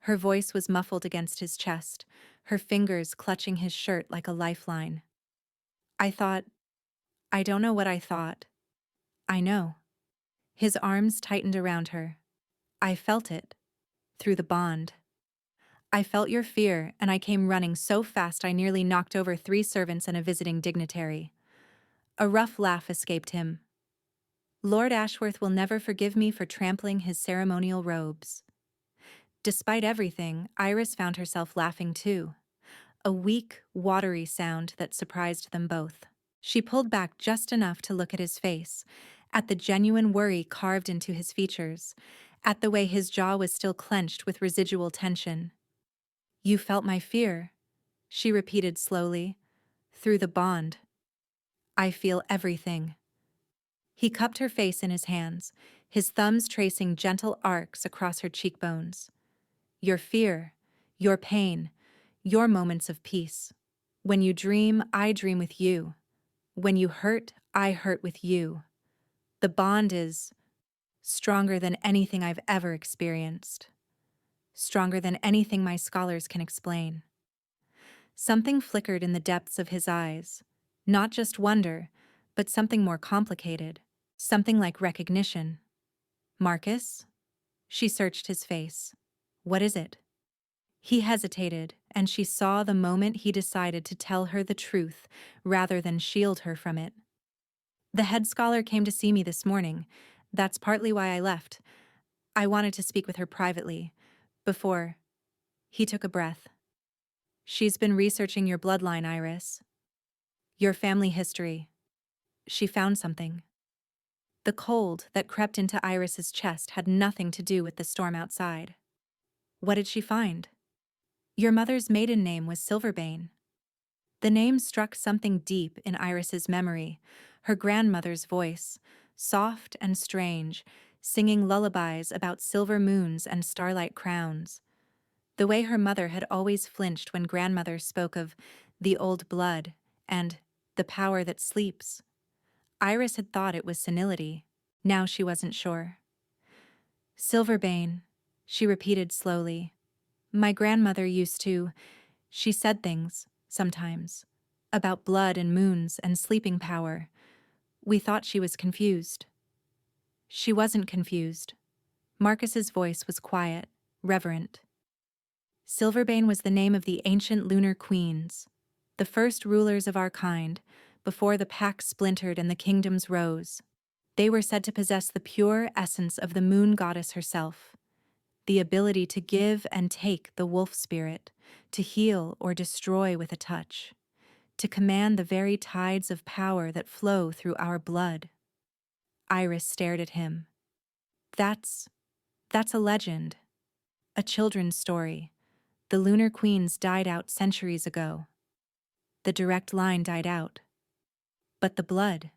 Her voice was muffled against his chest, her fingers clutching his shirt like a lifeline. I don't know what I thought. I know." His arms tightened around her. "I felt it. Through the bond. I felt your fear, and I came running so fast I nearly knocked over 3 servants and a visiting dignitary." A rough laugh escaped him. "Lord Ashworth will never forgive me for trampling his ceremonial robes." Despite everything, Iris found herself laughing too. A weak, watery sound that surprised them both. She pulled back just enough to look at his face, at the genuine worry carved into his features, at the way his jaw was still clenched with residual tension. "You felt my fear," she repeated slowly. "Through the bond. I feel everything." He cupped her face in his hands, his thumbs tracing gentle arcs across her cheekbones. "Your fear, your pain, your moments of peace. When you dream, I dream with you. When you hurt, I hurt with you. The bond is stronger than anything I've ever experienced. Stronger than anything my scholars can explain." Something flickered in the depths of his eyes. Not just wonder, but something more complicated. Something like recognition. "Marcus?" She searched his face. "What is it?" He hesitated, and she saw the moment he decided to tell her the truth rather than shield her from it. "The head scholar came to see me this morning. That's partly why I left. I wanted to speak with her privately. Before." He took a breath. "She's been researching your bloodline, Iris. Your family history. She found something." The cold that crept into Iris's chest had nothing to do with the storm outside. "What did she find?" "Your mother's maiden name was Silverbane." The name struck something deep in Iris's memory, her grandmother's voice, soft and strange, singing lullabies about silver moons and starlight crowns. The way her mother had always flinched when grandmother spoke of the old blood and the power that sleeps. Iris had thought it was senility. Now she wasn't sure. "Silverbane," she repeated slowly. "My grandmother used to. She said things, sometimes, about blood and moons and sleeping power. We thought she was confused." She wasn't confused. Marcus's voice was quiet, reverent. "Silverbane was the name of the ancient lunar queens, the first rulers of our kind, before the pack splintered and the kingdoms rose. They were said to possess the pure essence of the moon goddess herself, the ability to give and take the wolf spirit, to heal or destroy with a touch, to command the very tides of power that flow through our blood. Iris stared at him. That's a legend. A children's story. The lunar queens died out centuries ago. The direct line died out. But the blood.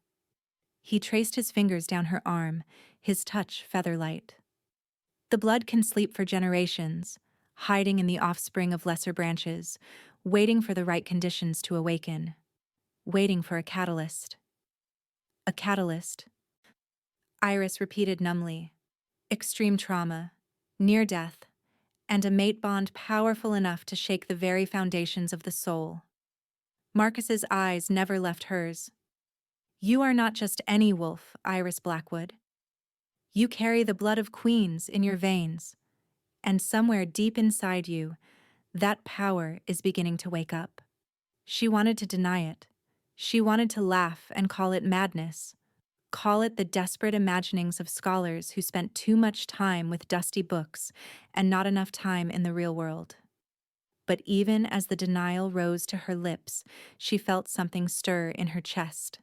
He traced his fingers down her arm, his touch feather-light. The blood can sleep for generations, hiding in the offspring of lesser branches, waiting for the right conditions to awaken, waiting for a catalyst. A catalyst. Iris repeated numbly. Extreme trauma, near death, and a mate bond powerful enough to shake the very foundations of the soul. Marcus's eyes never left hers. You are not just any wolf, Iris Blackwood. You carry the blood of queens in your veins, and somewhere deep inside you, that power is beginning to wake up. She wanted to deny it. She wanted to laugh and call it madness. Call it the desperate imaginings of scholars who spent too much time with dusty books and not enough time in the real world. But even as the denial rose to her lips, she felt something stir in her chest.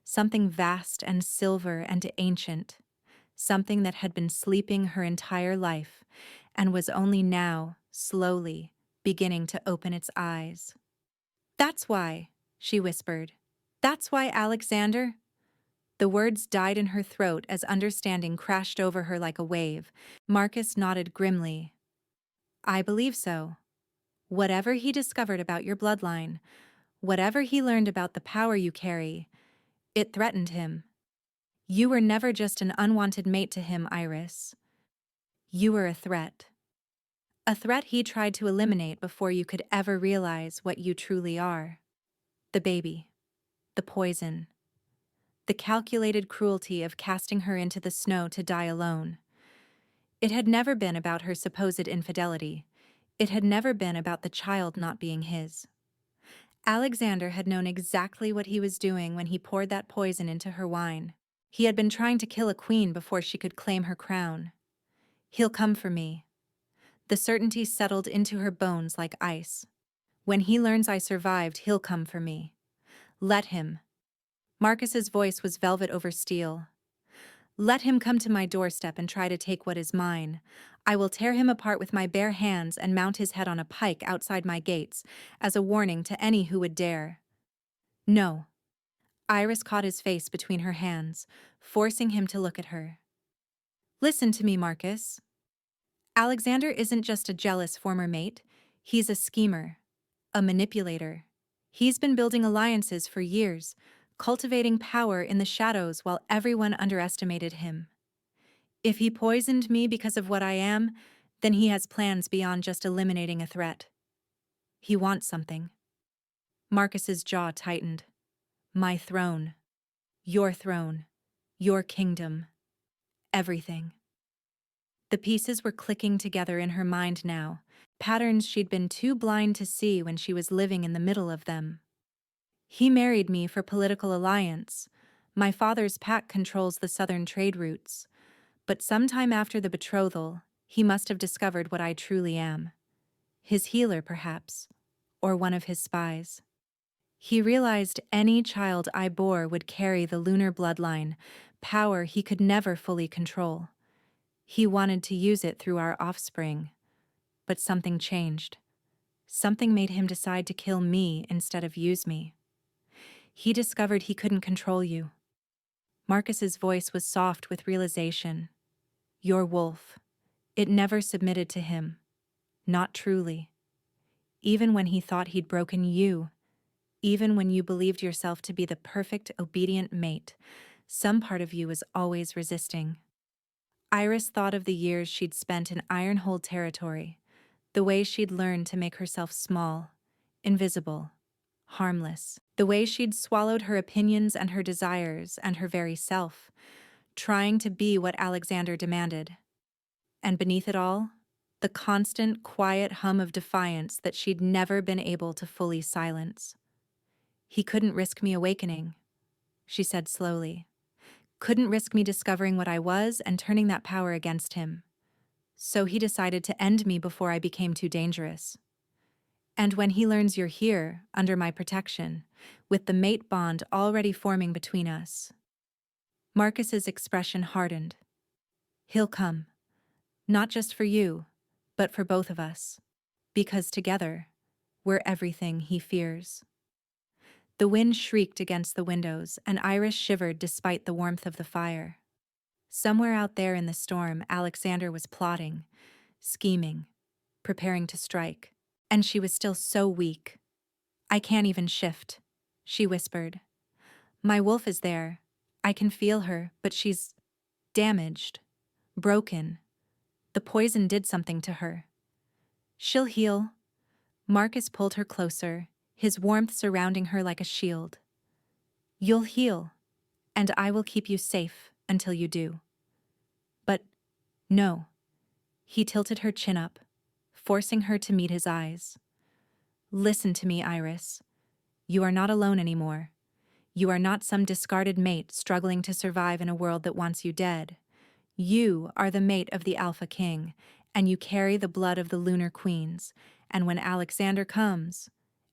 Something vast and silver and ancient. Something that had been sleeping her entire life and was only now, slowly, beginning to open its eyes. That's why, she whispered. That's why, Alexander. The words died in her throat as understanding crashed over her like a wave. Marcus nodded grimly. I believe so. Whatever he discovered about your bloodline, whatever he learned about the power you carry, it threatened him. You were never just an unwanted mate to him, Iris. You were a threat. A threat he tried to eliminate before you could ever realize what you truly are. The baby. The poison. The calculated cruelty of casting her into the snow to die alone. It had never been about her supposed infidelity. It had never been about the child not being his. Alexander had known exactly what he was doing when he poured that poison into her wine. He had been trying to kill a queen before she could claim her crown. He'll come for me. The certainty settled into her bones like ice. When he learns I survived, he'll come for me. Let him. Marcus's voice was velvet over steel. Let him come to my doorstep and try to take what is mine. I will tear him apart with my bare hands and mount his head on a pike outside my gates, as a warning to any who would dare. No. Iris caught his face between her hands, forcing him to look at her. Listen to me, Marcus. Alexander isn't just a jealous former mate. He's a schemer, a manipulator. He's been building alliances for years, cultivating power in the shadows while everyone underestimated him. If he poisoned me because of what I am, then he has plans beyond just eliminating a threat. He wants something. Marcus's jaw tightened. My throne. Your throne. Your kingdom. Everything. The pieces were clicking together in her mind now, patterns she'd been too blind to see when she was living in the middle of them. He married me for political alliance. My father's pack controls the southern trade routes. But sometime after the betrothal, he must have discovered what I truly am. His healer, perhaps, or one of his spies. He realized any child I bore would carry the lunar bloodline, power he could never fully control. He wanted to use it through our offspring. But something changed. Something made him decide to kill me instead of use me. He discovered he couldn't control you. Marcus's voice was soft with realization. Your wolf. It never submitted to him. Not truly. Even when he thought he'd broken you. Even when you believed yourself to be the perfect, obedient mate, some part of you was always resisting. Iris thought of the years she'd spent in Ironhold territory, the way she'd learned to make herself small, invisible, harmless, the way she'd swallowed her opinions and her desires and her very self, trying to be what Alexander demanded. And beneath it all, the constant, quiet hum of defiance that she'd never been able to fully silence. He couldn't risk me awakening, she said slowly. Couldn't risk me discovering what I was and turning that power against him. So he decided to end me before I became too dangerous. And when he learns you're here, under my protection, with the mate bond already forming between us. Marcus's expression hardened. He'll come. Not just for you, but for both of us. Because together, we're everything he fears. The wind shrieked against the windows, and Iris shivered despite the warmth of the fire. Somewhere out there in the storm, Alexander was plotting, scheming, preparing to strike. And she was still so weak. I can't even shift, she whispered. My wolf is there. I can feel her, but she's damaged, broken. The poison did something to her. She'll heal. Marcus pulled her closer, his warmth surrounding her like a shield. You'll heal, and I will keep you safe until you do. But no. He tilted her chin up, forcing her to meet his eyes. Listen to me, Iris. You are not alone anymore. You are not some discarded mate struggling to survive in a world that wants you dead. You are the mate of the Alpha King, and you carry the blood of the Lunar Queens, and when Alexander comes,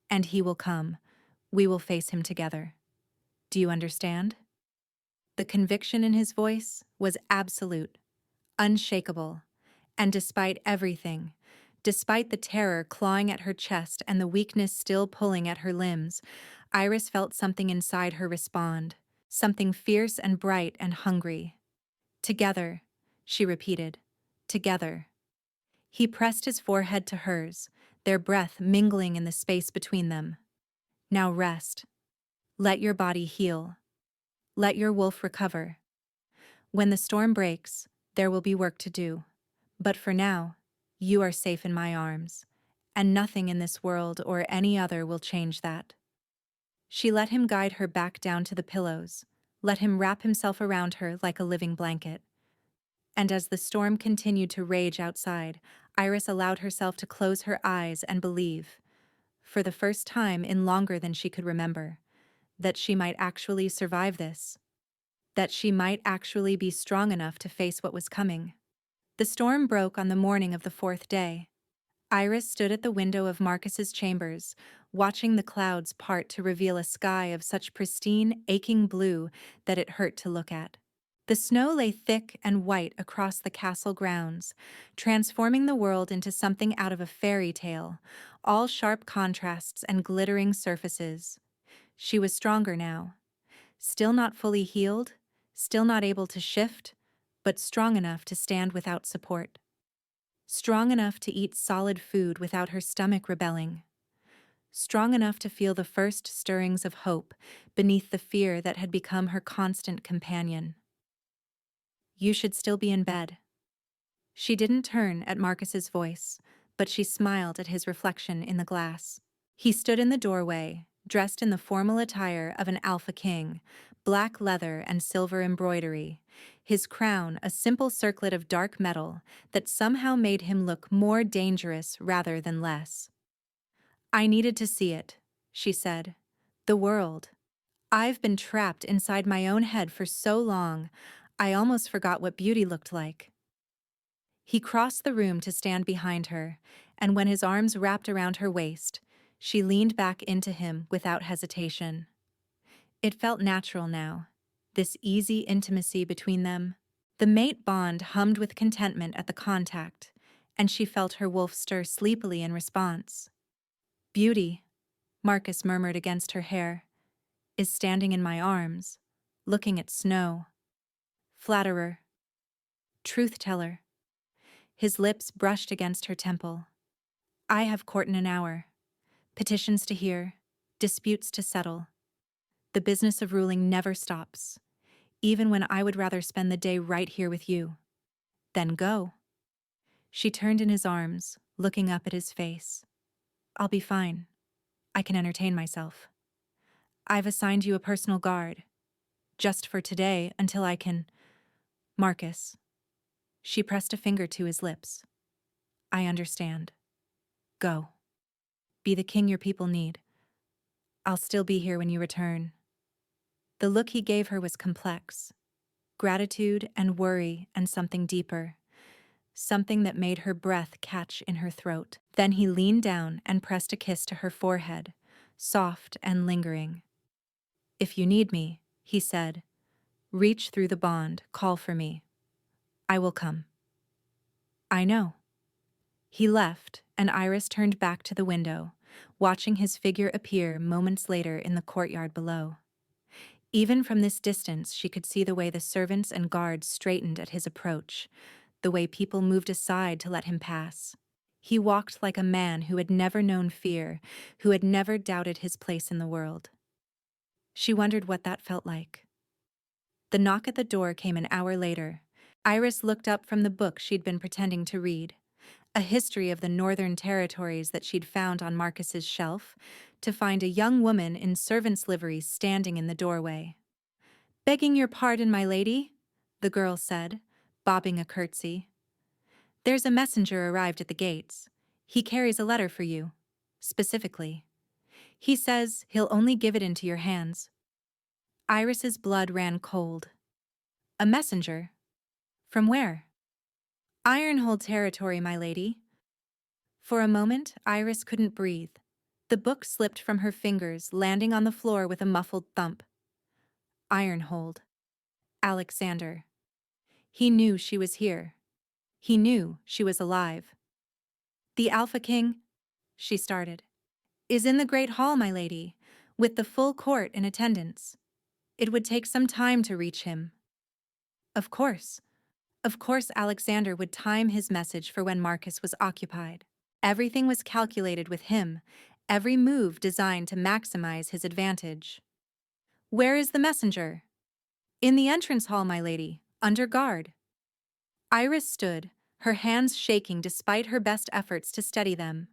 and he will come, we will face him together. Do you understand? The conviction in his voice was absolute, unshakable, and despite everything, despite the terror clawing at her chest and the weakness still pulling at her limbs, Iris felt something inside her respond, something fierce and bright and hungry. Together, she repeated, together. He pressed his forehead to hers, their breath mingling in the space between them. Now rest. Let your body heal. Let your wolf recover. When the storm breaks, there will be work to do. But for now, you are safe in my arms, and nothing in this world or any other will change that. She let him guide her back down to the pillows, let him wrap himself around her like a living blanket. And as the storm continued to rage outside, Iris allowed herself to close her eyes and believe, for the first time in longer than she could remember, that she might actually survive this, that she might actually be strong enough to face what was coming. The storm broke on the morning of the fourth day. Iris stood at the window of Marcus's chambers, watching the clouds part to reveal a sky of such pristine, aching blue that it hurt to look at. The snow lay thick and white across the castle grounds, transforming the world into something out of a fairy tale, all sharp contrasts and glittering surfaces. She was stronger now. Still not fully healed, still not able to shift, but strong enough to stand without support. Strong enough to eat solid food without her stomach rebelling. Strong enough to feel the first stirrings of hope beneath the fear that had become her constant companion. You should still be in bed. She didn't turn at Marcus's voice, but she smiled at his reflection in the glass. He stood in the doorway, dressed in the formal attire of an Alpha King, black leather and silver embroidery, his crown a simple circlet of dark metal that somehow made him look more dangerous rather than less. I needed to see it, she said. The world. I've been trapped inside my own head for so long, I almost forgot what beauty looked like. He crossed the room to stand behind her, and when his arms wrapped around her waist, she leaned back into him without hesitation. It felt natural now, this easy intimacy between them. The mate bond hummed with contentment at the contact, and she felt her wolf stir sleepily in response. Beauty, Marcus murmured against her hair, is standing in my arms, looking at snow. Flatterer. Truth-teller. His lips brushed against her temple. I have court in an hour. Petitions to hear, disputes to settle. The business of ruling never stops, even when I would rather spend the day right here with you. Then go. She turned in his arms, looking up at his face. I'll be fine. I can entertain myself. I've assigned you a personal guard, just for today until I can... Marcus. She pressed a finger to his lips. I understand. Go. Be the king your people need. I'll still be here when you return. The look he gave her was complex. Gratitude and worry and something deeper. Something that made her breath catch in her throat. Then he leaned down and pressed a kiss to her forehead, soft and lingering. If you need me, he said, reach through the bond, call for me. I will come. I know. He left, and Iris turned back to the window, watching his figure appear moments later in the courtyard below. Even from this distance, she could see the way the servants and guards straightened at his approach, the way people moved aside to let him pass. He walked like a man who had never known fear, who had never doubted his place in the world. She wondered what that felt like. The knock at the door came an hour later. Iris looked up from the book she'd been pretending to read, a history of the Northern Territories that she'd found on Marcus's shelf, to find a young woman in servant's livery standing in the doorway. "Begging your pardon, my lady," the girl said, bobbing a curtsy. "There's a messenger arrived at the gates. He carries a letter for you, specifically. He says he'll only give it into your hands." Iris's blood ran cold. "A messenger? From where?" "Ironhold territory, my lady." For a moment, Iris couldn't breathe. The book slipped from her fingers, landing on the floor with a muffled thump. Ironhold. Alexander. He knew she was here. He knew she was alive. "The Alpha King," she started, "is in the Great Hall, my lady, with the full court in attendance. It would take some time to reach him." Of course. Of course Alexander would time his message for when Marcus was occupied. Everything was calculated with him, every move designed to maximize his advantage. "Where is the messenger?" "In the entrance hall, my lady, under guard." Iris stood, her hands shaking despite her best efforts to steady them.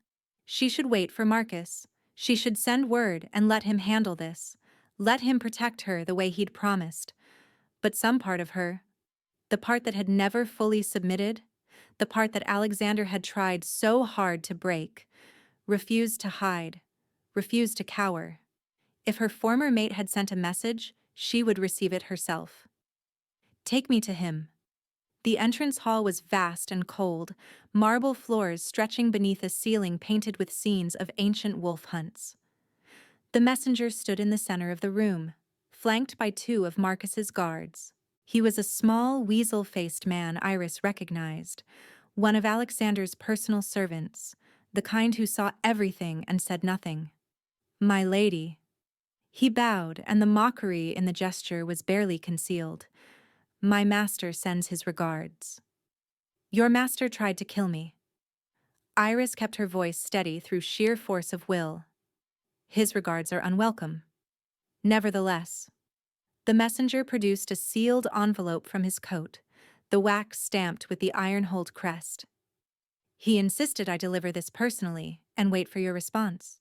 She should wait for Marcus. She should send word and let him handle this. Let him protect her the way he'd promised. But some part of her, the part that had never fully submitted, the part that Alexander had tried so hard to break, refused to hide, refused to cower. If her former mate had sent a message, she would receive it herself. "Take me to him." The entrance hall was vast and cold, marble floors stretching beneath a ceiling painted with scenes of ancient wolf hunts. The messenger stood in the center of the room, flanked by two of Marcus's guards. He was a small, weasel-faced man Iris recognized, one of Alexander's personal servants, the kind who saw everything and said nothing. "My lady." He bowed, and the mockery in the gesture was barely concealed. "My master sends his regards." "Your master tried to kill me." Iris kept her voice steady through sheer force of will. "His regards are unwelcome." Nevertheless, the messenger produced a sealed envelope from his coat, the wax stamped with the Ironhold crest. "He insisted I deliver this personally and wait for your response."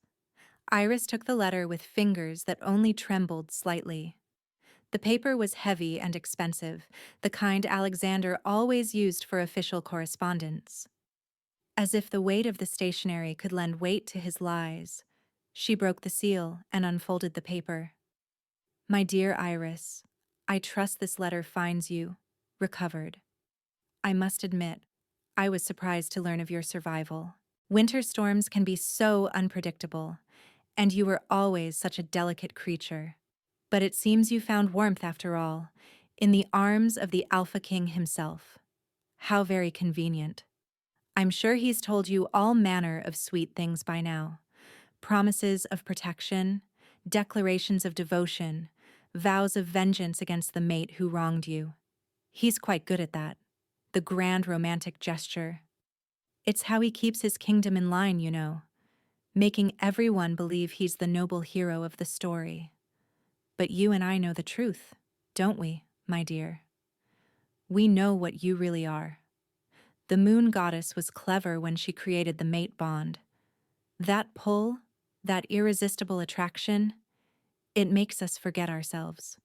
Iris took the letter with fingers that only trembled slightly. The paper was heavy and expensive, the kind Alexander always used for official correspondence. As if the weight of the stationery could lend weight to his lies, she broke the seal and unfolded the paper. "My dear Iris, I trust this letter finds you, recovered. I must admit, I was surprised to learn of your survival. Winter storms can be so unpredictable, and you were always such a delicate creature. But it seems you found warmth after all, in the arms of the Alpha King himself. How very convenient. I'm sure he's told you all manner of sweet things by now. Promises of protection, declarations of devotion, vows of vengeance against the mate who wronged you. He's quite good at that. The grand romantic gesture. It's how he keeps his kingdom in line, you know, making everyone believe he's the noble hero of the story. But you and I know the truth, don't we, my dear? We know what you really are. The moon goddess was clever when she created the mate bond. That pull, that irresistible attraction, it makes us forget ourselves,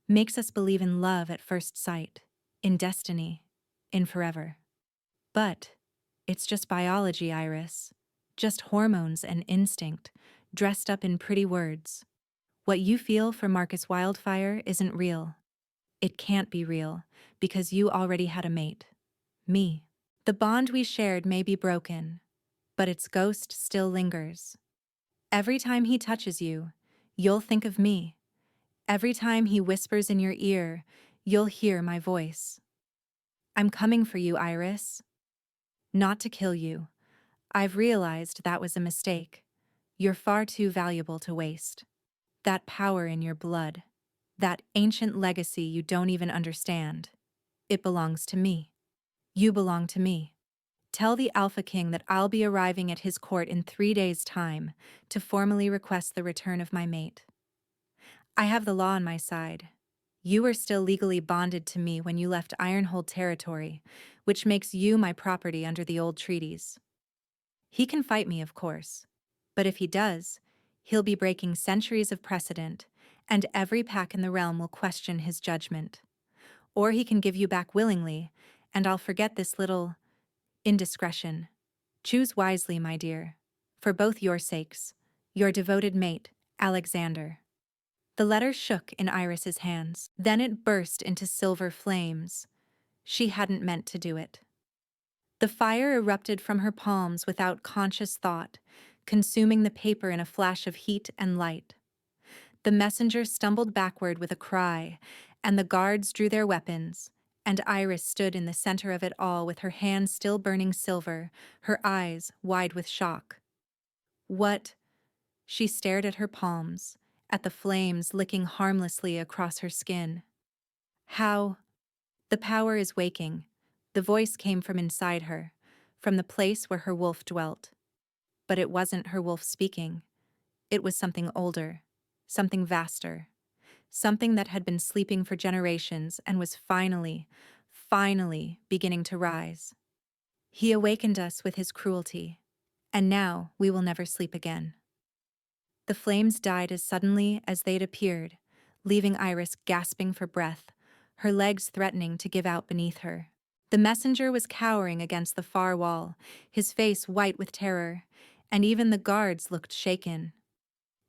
makes us believe in love at first sight, in destiny, in forever. But it's just biology, Iris. Just hormones and instinct, dressed up in pretty words. What you feel for Marcus Wildfire isn't real. It can't be real, because you already had a mate. Me. The bond we shared may be broken, but its ghost still lingers. Every time he touches you, you'll think of me. Every time he whispers in your ear, you'll hear my voice. I'm coming for you, Iris. Not to kill you. I've realized that was a mistake. You're far too valuable to waste. That power in your blood, that ancient legacy you don't even understand, it belongs to me. You belong to me. Tell the Alpha King that I'll be arriving at his court in 3 days' time to formally request the return of my mate. I have the law on my side. You were still legally bonded to me when you left Ironhold territory, which makes you my property under the old treaties. He can fight me, of course. But if he does, he'll be breaking centuries of precedent, and every pack in the realm will question his judgment. Or he can give you back willingly, and I'll forget this little indiscretion. Choose wisely, my dear. For both your sakes. Your devoted mate, Alexander. The letter shook in Iris's hands. Then it burst into silver flames. She hadn't meant to do it. The fire erupted from her palms without conscious thought, consuming the paper in a flash of heat and light. The messenger stumbled backward with a cry, and the guards drew their weapons, and Iris stood in the center of it all with her hands still burning silver, her eyes wide with shock. What? She stared at her palms, at the flames licking harmlessly across her skin. How? The power is waking. The voice came from inside her, from the place where her wolf dwelt. But it wasn't her wolf speaking. It was something older, something vaster, something that had been sleeping for generations and was finally beginning to rise. He awakened us with his cruelty, and now we will never sleep again. The flames died as suddenly as they'd appeared, leaving Iris gasping for breath, her legs threatening to give out beneath her. The messenger was cowering against the far wall, his face white with terror, and even the guards looked shaken.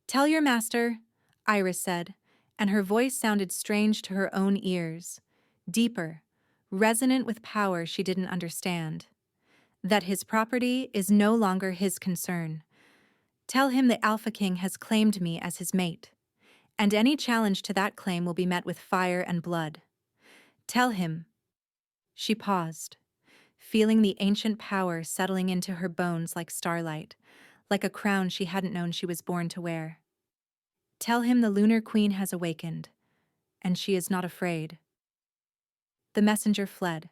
"Tell your master," Iris said, and her voice sounded strange to her own ears, deeper, resonant with power she didn't understand, "that his property is no longer his concern. Tell him the Alpha King has claimed me as his mate, and any challenge to that claim will be met with fire and blood. Tell him." She paused, feeling the ancient power settling into her bones like starlight, like a crown she hadn't known she was born to wear. "Tell him the Lunar Queen has awakened, and she is not afraid." The messenger fled.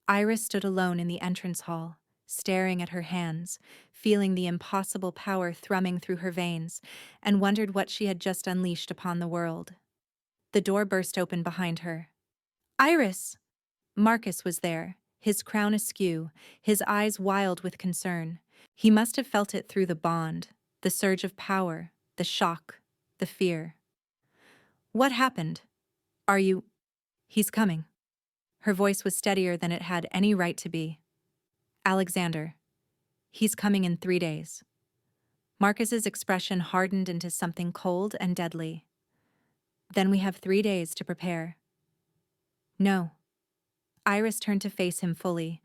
Iris stood alone in the entrance hall, staring at her hands, feeling the impossible power thrumming through her veins, and wondered what she had just unleashed upon the world. The door burst open behind her. "Iris!" Marcus was there, his crown askew, his eyes wild with concern. He must have felt it through the bond, the surge of power, the shock, the fear. "What happened? Are you—" "He's coming." Her voice was steadier than it had any right to be. "Alexander. He's coming in 3 days." Marcus's expression hardened into something cold and deadly. "Then we have 3 days to prepare." "No." Iris turned to face him fully,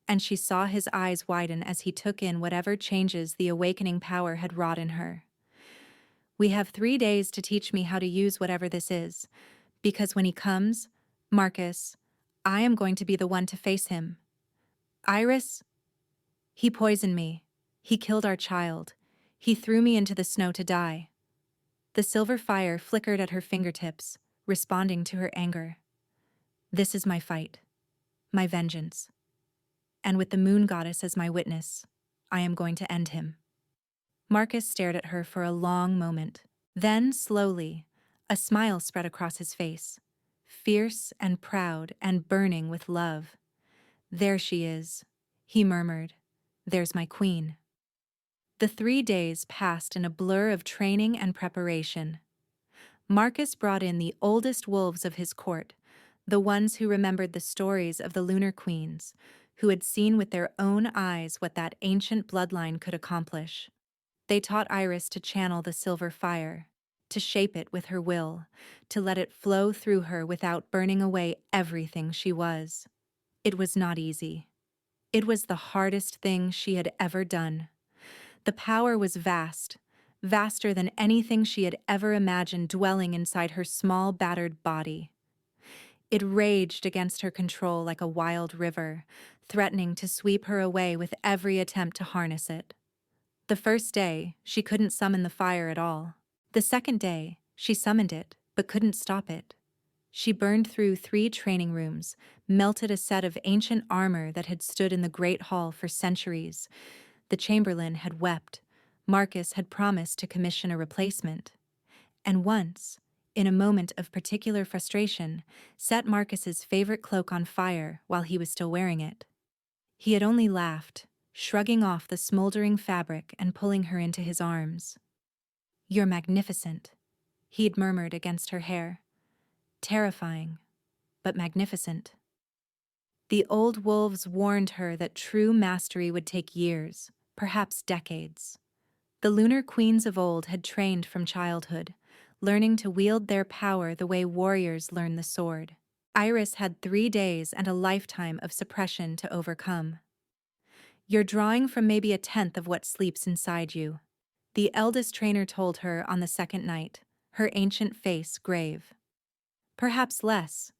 and she saw his eyes widen as he took in whatever changes the awakening power had wrought in her. "We have 3 days to teach me how to use whatever this is, because when he comes, Marcus, I am going to be the one to face him. Iris, he poisoned me. He killed our child. He threw me into the snow to die." The silver fire flickered at her fingertips, responding to her anger. "This is my fight, my vengeance. And with the moon goddess as my witness, I am going to end him." Marcus stared at her for a long moment. Then, slowly, a smile spread across his face, fierce and proud and burning with love. "There she is," he murmured. "There's my queen." The 3 days passed in a blur of training and preparation. Marcus brought in the oldest wolves of his court, the ones who remembered the stories of the Lunar Queens, who had seen with their own eyes what that ancient bloodline could accomplish. They taught Iris to channel the silver fire. to shape it with her will, to let it flow through her without burning away everything she was. It was not easy. It was the hardest thing she had ever done. The power was vast, vaster than anything she had ever imagined dwelling inside her small, battered body. It raged against her control like a wild river, threatening to sweep her away with every attempt to harness it. The first day, she couldn't summon the fire at all. The second day, she summoned it, but couldn't stop it. She burned through 3 training rooms, melted a set of ancient armor that had stood in the Great Hall for centuries. The Chamberlain had wept. Marcus had promised to commission a replacement. And once, in a moment of particular frustration, set Marcus's favorite cloak on fire while he was still wearing it. He had only laughed, shrugging off the smoldering fabric and pulling her into his arms. "You're magnificent," he'd murmured against her hair. "Terrifying, but magnificent." The old wolves warned her that true mastery would take years, perhaps decades. The lunar queens of old had trained from childhood, learning to wield their power the way warriors learn the sword. Iris had 3 days and a lifetime of suppression to overcome. "You're drawing from maybe a tenth of what sleeps inside you," the eldest trainer told her on the second night, her ancient face grave. "Perhaps less.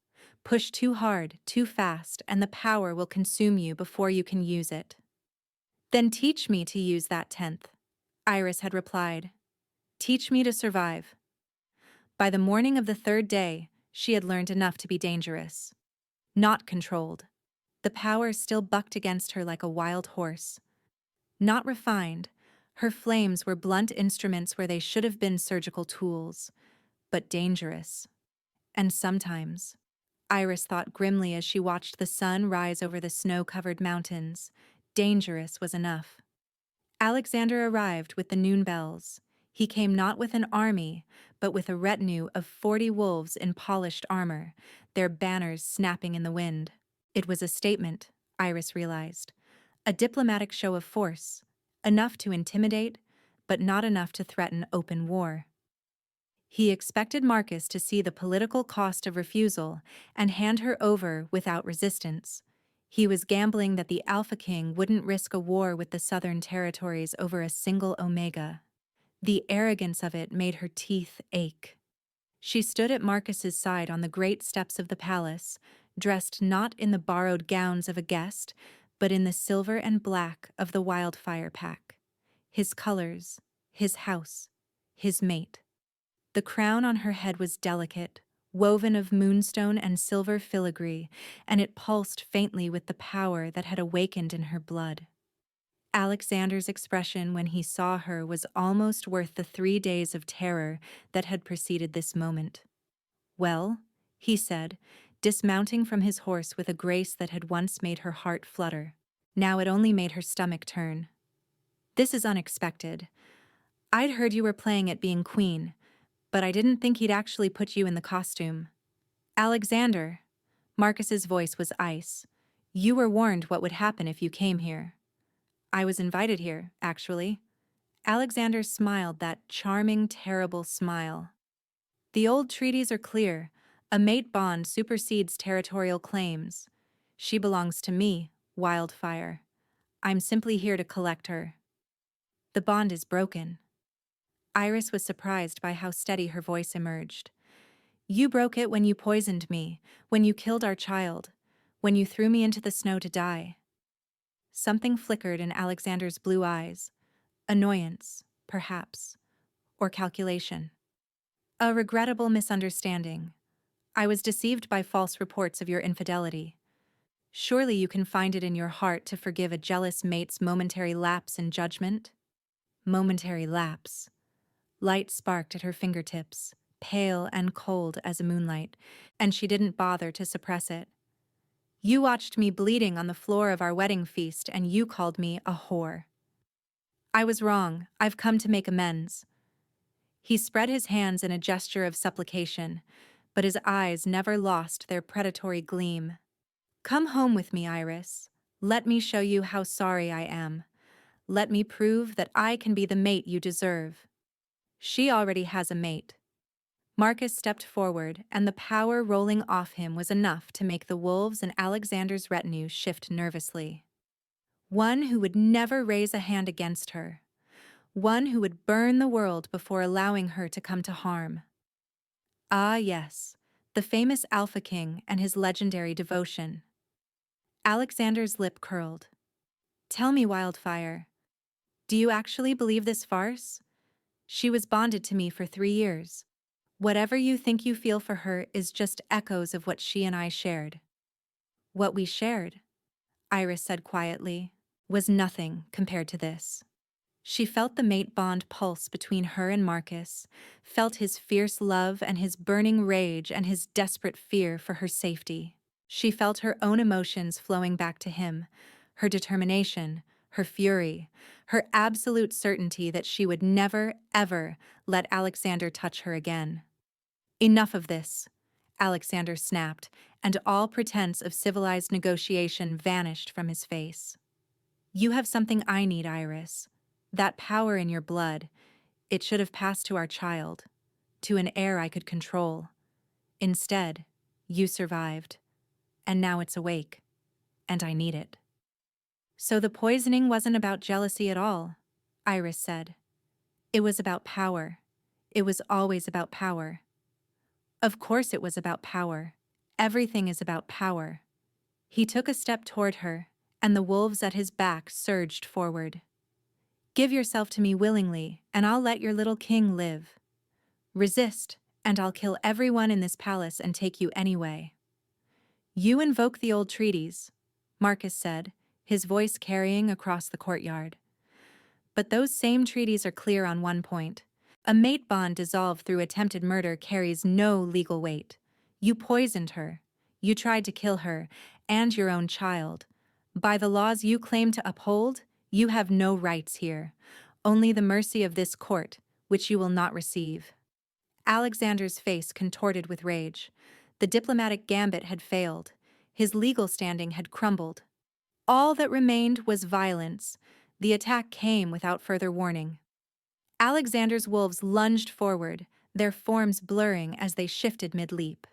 Push too hard, too fast, and the power will consume you before you can use it." "Then teach me to use that tenth," Iris had replied. "Teach me to survive." By the morning of the 3rd day, she had learned enough to be dangerous. Not controlled. The power still bucked against her like a wild horse. Not refined. Her flames were blunt instruments where they should have been surgical tools. But dangerous. And sometimes, Iris thought grimly as she watched the sun rise over the snow-covered mountains, dangerous was enough. Alexander arrived with the noon bells. He came not with an army, but with a retinue of 40 wolves in polished armor, their banners snapping in the wind. It was a statement, Iris realized. A diplomatic show of force, enough to intimidate, but not enough to threaten open war. He expected Marcus to see the political cost of refusal and hand her over without resistance. He was gambling that the Alpha King wouldn't risk a war with the Southern Territories over a single Omega. The arrogance of it made her teeth ache. She stood at Marcus's side on the great steps of the palace, dressed not in the borrowed gowns of a guest, but in the silver and black of the Wildfire Pack. His colors, his house, his mate. The crown on her head was delicate, woven of moonstone and silver filigree, and it pulsed faintly with the power that had awakened in her blood. Alexander's expression when he saw her was almost worth the 3 days of terror that had preceded this moment. "Well," he said, dismounting from his horse with a grace that had once made her heart flutter. Now it only made her stomach turn. "This is unexpected. I'd heard you were playing at being queen, but I didn't think he'd actually put you in the costume." "Alexander," Marcus's voice was ice, "you were warned what would happen if you came here." "I was invited here, actually." Alexander smiled that charming, terrible smile. "The old treaties are clear. A mate bond supersedes territorial claims. She belongs to me, Wildfire. I'm simply here to collect her." "The bond is broken." Iris was surprised by how steady her voice emerged. "You broke it when you poisoned me, when you killed our child, when you threw me into the snow to die." Something flickered in Alexander's blue eyes. Annoyance, perhaps, or calculation. "A regrettable misunderstanding. I was deceived by false reports of your infidelity. Surely you can find it in your heart to forgive a jealous mate's momentary lapse in judgment?" Momentary lapse. Light sparked at her fingertips, pale and cold as a moonlight, and she didn't bother to suppress it. "You watched me bleeding on the floor of our wedding feast and you called me a whore." "I was wrong. I've come to make amends." He spread his hands in a gesture of supplication, but his eyes never lost their predatory gleam. "Come home with me, Iris. Let me show you how sorry I am. Let me prove that I can be the mate you deserve." She already has a mate. Marcus stepped forward, and the power rolling off him was enough to make the wolves and Alexander's retinue shift nervously. One who would never raise a hand against her. One who would burn the world before allowing her to come to harm. Ah, yes, the famous Alpha King and his legendary devotion. Alexander's lip curled. Tell me, Wildfire, do you actually believe this farce? She was bonded to me for 3 years. Whatever you think you feel for her is just echoes of what she and I shared. What we shared, Iris said quietly, was nothing compared to this. She felt the mate bond pulse between her and Marcus, felt his fierce love and his burning rage and his desperate fear for her safety. She felt her own emotions flowing back to him, her determination, her fury, her absolute certainty that she would never, ever let Alexander touch her again. Enough of this, Alexander snapped, and all pretense of civilized negotiation vanished from his face. You have something I need, Iris. That power in your blood, it should have passed to our child, to an heir I could control. Instead, you survived, and now it's awake, and I need it. So the poisoning wasn't about jealousy at all, Iris said. It was about power. It was always about power. Of course it was about power. Everything is about power. He took a step toward her, and the wolves at his back surged forward. Give yourself to me willingly, and I'll let your little king live. Resist, and I'll kill everyone in this palace and take you anyway. You invoke the old treaties, Marcus said, his voice carrying across the courtyard. But those same treaties are clear on one point. A mate bond dissolved through attempted murder carries no legal weight. You poisoned her. You tried to kill her, and your own child. By the laws you claim to uphold, you have no rights here. Only the mercy of this court, which you will not receive. Alexander's face contorted with rage. The diplomatic gambit had failed. His legal standing had crumbled. All that remained was violence. The attack came without further warning. Alexander's wolves lunged forward, their forms blurring as they shifted mid-leap.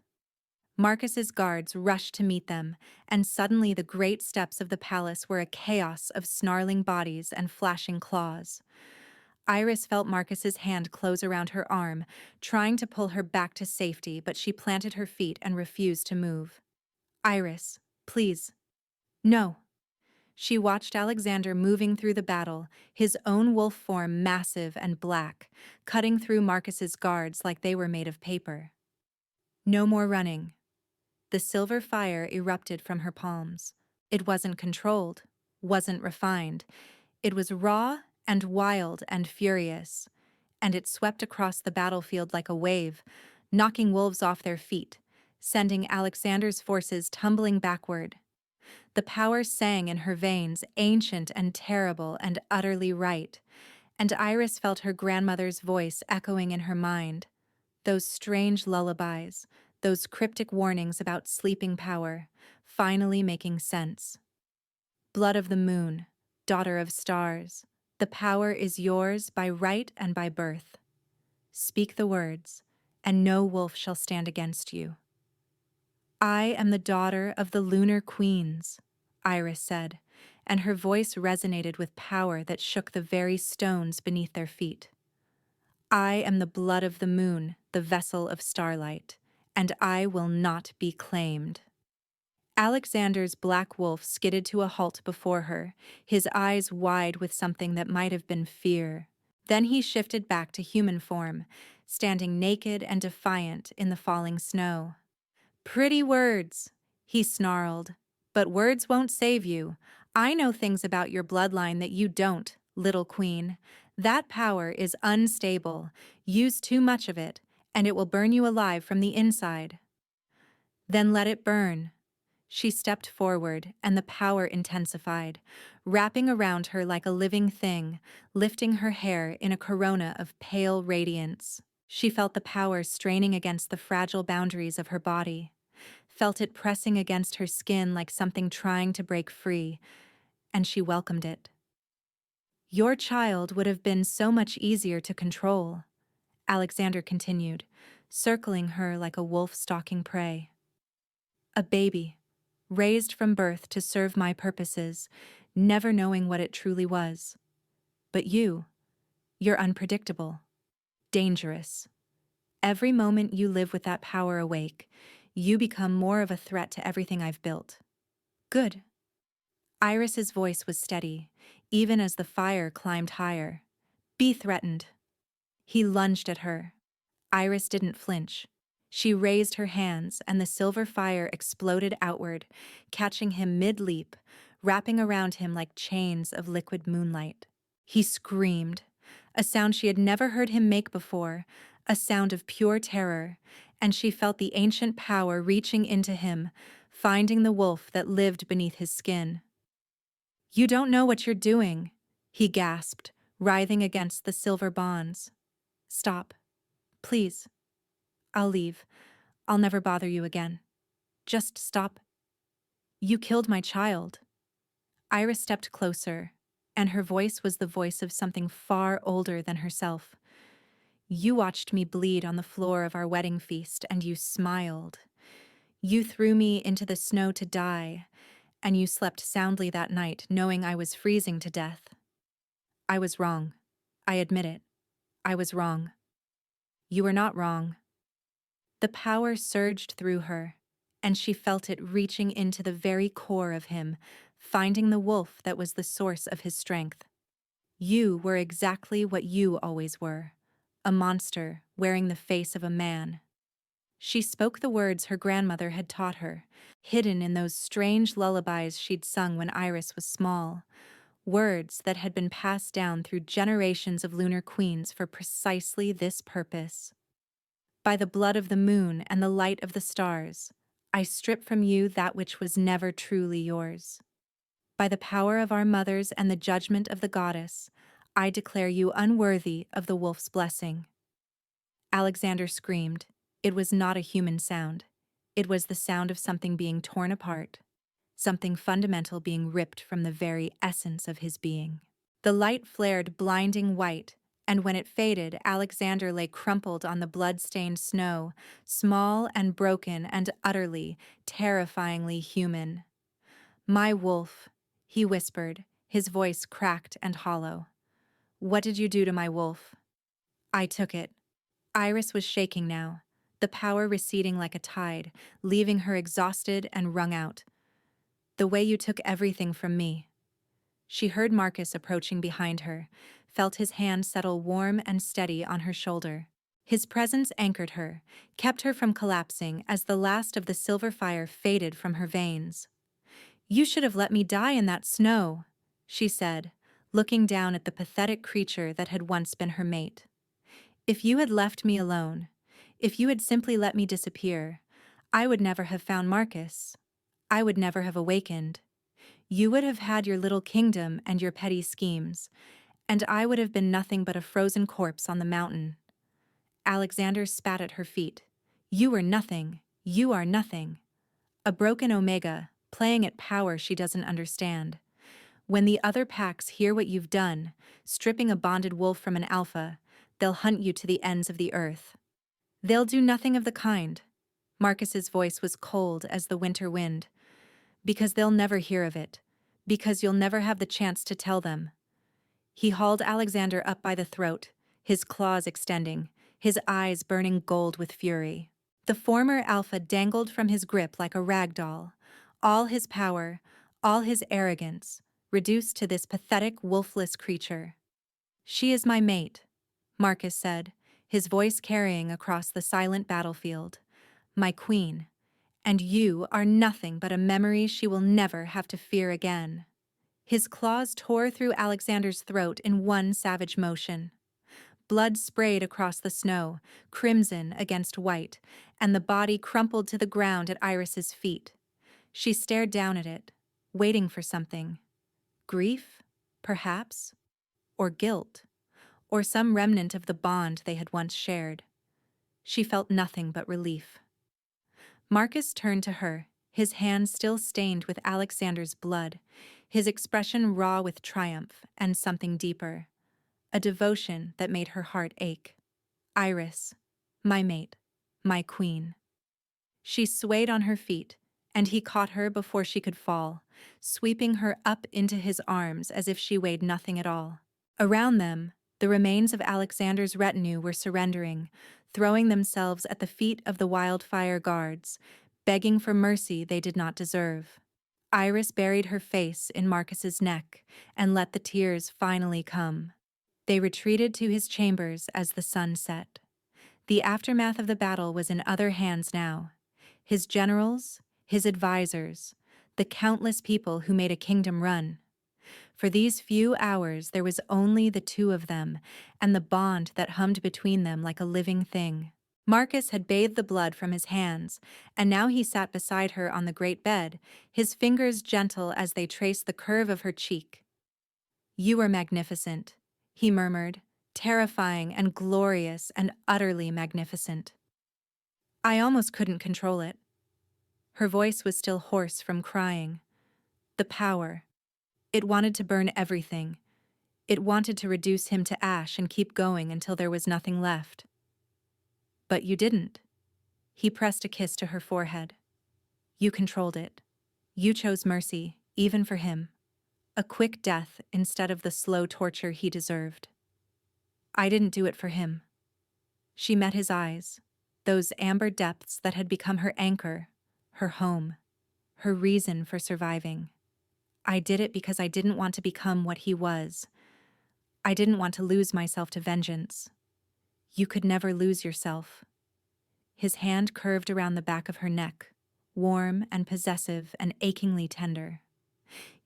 Marcus's guards rushed to meet them, and suddenly the great steps of the palace were a chaos of snarling bodies and flashing claws. Iris felt Marcus's hand close around her arm, trying to pull her back to safety, but she planted her feet and refused to move. Iris, please. No. She watched Alexander moving through the battle, his own wolf form massive and black, cutting through Marcus's guards like they were made of paper. No more running. The silver fire erupted from her palms. It wasn't controlled, wasn't refined. It was raw and wild and furious, and it swept across the battlefield like a wave, knocking wolves off their feet, sending Alexander's forces tumbling backward. The power sang in her veins, ancient and terrible and utterly right, and Iris felt her grandmother's voice echoing in her mind. Those strange lullabies, those cryptic warnings about sleeping power, finally making sense. Blood of the moon, daughter of stars, the power is yours by right and by birth. Speak the words, and no wolf shall stand against you. I am the daughter of the lunar queens, Iris said, and her voice resonated with power that shook the very stones beneath their feet. I am the blood of the moon, the vessel of starlight, and I will not be claimed. Alexander's black wolf skidded to a halt before her, his eyes wide with something that might have been fear. Then he shifted back to human form, standing naked and defiant in the falling snow. Pretty words, he snarled, but words won't save you. I know things about your bloodline that you don't, little queen. That power is unstable. Use too much of it, and it will burn you alive from the inside. Then let it burn. She stepped forward, and the power intensified, wrapping around her like a living thing, lifting her hair in a corona of pale radiance. She felt the power straining against the fragile boundaries of her body, felt it pressing against her skin like something trying to break free, and she welcomed it. Your child would have been so much easier to control, Alexander continued, circling her like a wolf stalking prey. A baby, raised from birth to serve my purposes, never knowing what it truly was. But you're unpredictable, dangerous. Every moment you live with that power awake, you become more of a threat to everything I've built. Good. Iris's voice was steady, even as the fire climbed higher. Be threatened. He lunged at her. Iris didn't flinch. She raised her hands, and the silver fire exploded outward, catching him mid-leap, wrapping around him like chains of liquid moonlight. He screamed, a sound she had never heard him make before, a sound of pure terror, and she felt the ancient power reaching into him, finding the wolf that lived beneath his skin. You don't know what you're doing, he gasped, writhing against the silver bonds. Stop. Please. I'll leave. I'll never bother you again. Just stop. You killed my child. Iris stepped closer, and her voice was the voice of something far older than herself. You watched me bleed on the floor of our wedding feast, and you smiled. You threw me into the snow to die, and you slept soundly that night, knowing I was freezing to death. I was wrong. I admit it. I was wrong. You were not wrong. The power surged through her, and she felt it reaching into the very core of him, finding the wolf that was the source of his strength. You were exactly what you always were, a monster wearing the face of a man. She spoke the words her grandmother had taught her, hidden in those strange lullabies she'd sung when Iris was small, words that had been passed down through generations of lunar queens for precisely this purpose. By the blood of the moon and the light of the stars, I strip from you that which was never truly yours. By the power of our mothers and the judgment of the goddess, I declare you unworthy of the wolf's blessing. Alexander screamed. It was not a human sound. It was the sound of something being torn apart, something fundamental being ripped from the very essence of his being. The light flared blinding white, and when it faded, Alexander lay crumpled on the blood-stained snow, small and broken and utterly, terrifyingly human. My wolf, he whispered, his voice cracked and hollow. What did you do to my wolf? I took it. Iris was shaking now, the power receding like a tide, leaving her exhausted and wrung out. The way you took everything from me. She heard Marcus approaching behind her, felt his hand settle warm and steady on her shoulder. His presence anchored her, kept her from collapsing as the last of the silver fire faded from her veins. You should have let me die in that snow, she said, looking down at the pathetic creature that had once been her mate. If you had left me alone, if you had simply let me disappear, I would never have found Marcus. I would never have awakened. You would have had your little kingdom and your petty schemes, and I would have been nothing but a frozen corpse on the mountain. Alexander spat at her feet. You are nothing. You are nothing. A broken omega, playing at power she doesn't understand. When the other packs hear what you've done, stripping a bonded wolf from an alpha, they'll hunt you to the ends of the earth. They'll do nothing of the kind. Marcus's voice was cold as the winter wind. Because they'll never hear of it. Because you'll never have the chance to tell them. He hauled Alexander up by the throat, his claws extending, his eyes burning gold with fury. The former alpha dangled from his grip like a rag doll, all his power, all his arrogance, reduced to this pathetic, wolfless creature. She is my mate, Marcus said, his voice carrying across the silent battlefield. My queen. And you are nothing but a memory she will never have to fear again. His claws tore through Alexander's throat in one savage motion. Blood sprayed across the snow, crimson against white, and the body crumpled to the ground at Iris's feet. She stared down at it, waiting for something. Grief, perhaps? Or guilt? Or some remnant of the bond they had once shared. She felt nothing but relief. Marcus turned to her, his hand still stained with Alexander's blood, his expression raw with triumph and something deeper, a devotion that made her heart ache. Iris, my mate, my queen. She swayed on her feet, and he caught her before she could fall, sweeping her up into his arms as if she weighed nothing at all. Around them, the remains of Alexander's retinue were surrendering, throwing themselves at the feet of the wildfire guards, begging for mercy they did not deserve. Iris buried her face in Marcus's neck and let the tears finally come. They retreated to his chambers as the sun set. The aftermath of the battle was in other hands now. His generals, his advisors, the countless people who made a kingdom run. For these few hours there was only the two of them, and the bond that hummed between them like a living thing. Marcus had bathed the blood from his hands, and now he sat beside her on the great bed, his fingers gentle as they traced the curve of her cheek. "You are magnificent," he murmured, "terrifying and glorious and utterly magnificent." I almost couldn't control it. Her voice was still hoarse from crying. The power. It wanted to burn everything. It wanted to reduce him to ash and keep going until there was nothing left. But you didn't. He pressed a kiss to her forehead. You controlled it. You chose mercy, even for him. A quick death instead of the slow torture he deserved. I didn't do it for him. She met his eyes, those amber depths that had become her anchor, her home, her reason for surviving. I did it because I didn't want to become what he was. I didn't want to lose myself to vengeance. You could never lose yourself. His hand curved around the back of her neck, warm and possessive and achingly tender.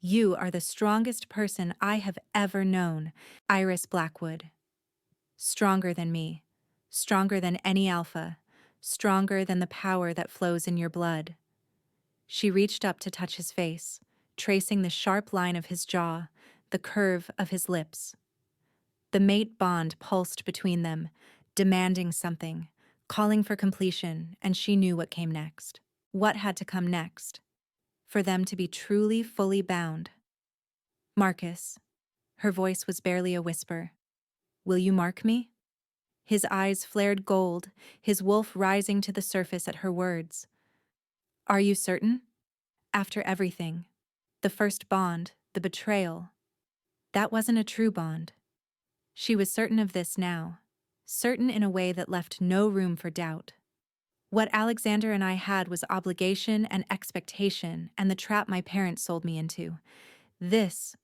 You are the strongest person I have ever known, Iris Blackwood. Stronger than me, stronger than any alpha, stronger than the power that flows in your blood. She reached up to touch his face, tracing the sharp line of his jaw, the curve of his lips. The mate bond pulsed between them, demanding something, calling for completion, and she knew what came next. What had to come next? For them to be truly, fully bound. Marcus. Her voice was barely a whisper. Will you mark me? His eyes flared gold, his wolf rising to the surface at her words. Are you certain? After everything, the first bond, the betrayal, that wasn't a true bond. She was certain of this now, certain in a way that left no room for doubt. What Alexander and I had was obligation and expectation and the trap my parents sold me into. This.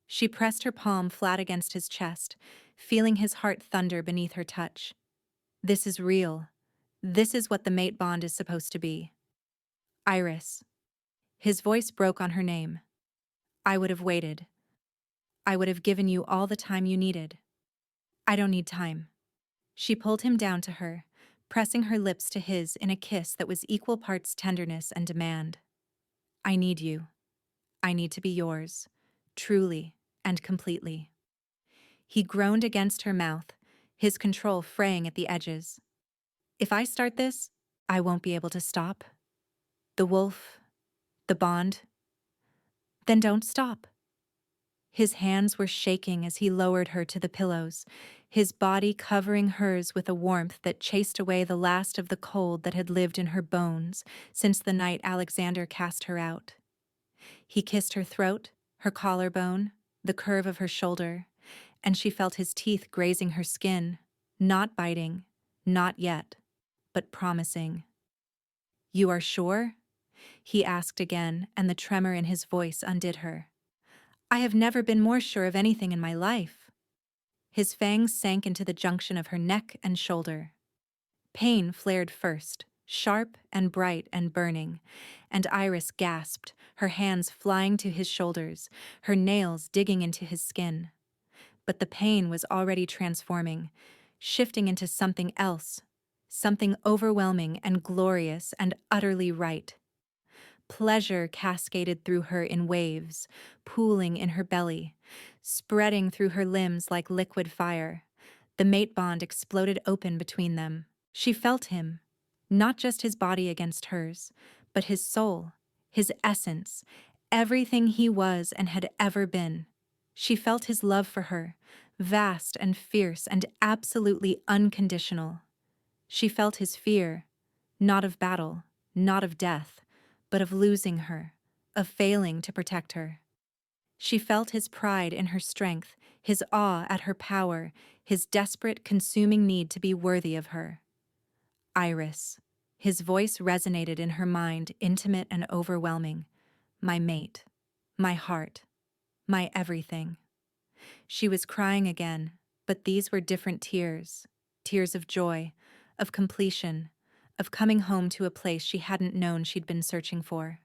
She pressed her palm flat against his chest, feeling his heart thunder beneath her touch. This is real. This is what the mate bond is supposed to be. Iris. His voice broke on her name. I would have waited. I would have given you all the time you needed. I don't need time. She pulled him down to her, pressing her lips to his in a kiss that was equal parts tenderness and demand. I need you. I need to be yours, truly and completely. He groaned against her mouth, his control fraying at the edges. If I start this, I won't be able to stop. The wolf, the bond. Then don't stop. His hands were shaking as he lowered her to the pillows, his body covering hers with a warmth that chased away the last of the cold that had lived in her bones since the night Alexander cast her out. He kissed her throat, her collarbone, the curve of her shoulder, and she felt his teeth grazing her skin, not biting, not yet, but promising. You are sure? He asked again, and the tremor in his voice undid her. I have never been more sure of anything in my life. His fangs sank into the junction of her neck and shoulder. Pain flared first, sharp and bright and burning, and Iris gasped, her hands flying to his shoulders, her nails digging into his skin. But the pain was already transforming, shifting into something else, something overwhelming and glorious and utterly right. Pleasure cascaded through her in waves, pooling in her belly, spreading through her limbs like liquid fire. The mate bond exploded open between them. She felt him, not just his body against hers, but his soul, his essence, everything he was and had ever been. She felt his love for her, vast and fierce and absolutely unconditional. She felt his fear, not of battle, not of death, but of losing her, of failing to protect her. She felt his pride in her strength, his awe at her power, his desperate, consuming need to be worthy of her. Iris. His voice resonated in her mind, intimate and overwhelming. My mate. My heart. My everything. She was crying again, but these were different tears. Tears of joy, of completion, of coming home to a place she hadn't known she'd been searching for.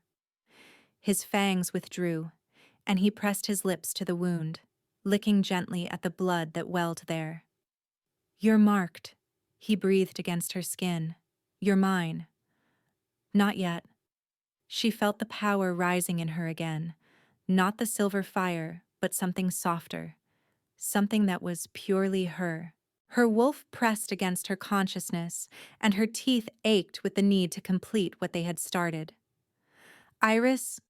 His fangs withdrew, and he pressed his lips to the wound, licking gently at the blood that welled there. You're marked, he breathed against her skin. You're mine. Not yet. She felt the power rising in her again, not the silver fire, but something softer, something that was purely her. Her wolf pressed against her consciousness, and her teeth ached with the need to complete what they had started. Iris.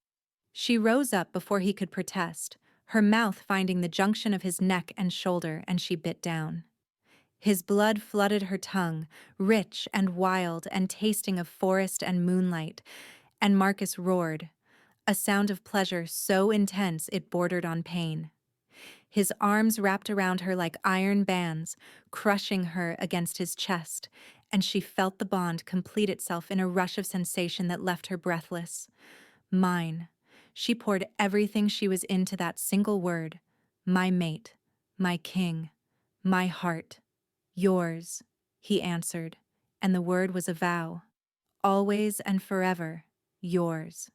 She rose up before he could protest, her mouth finding the junction of his neck and shoulder, and she bit down. His blood flooded her tongue, rich and wild and tasting of forest and moonlight, and Marcus roared, a sound of pleasure so intense it bordered on pain. His arms wrapped around her like iron bands, crushing her against his chest, and she felt the bond complete itself in a rush of sensation that left her breathless. Mine. She poured everything she was into that single word. My mate. My king. My heart. Yours, he answered, and the word was a vow. Always and forever, yours.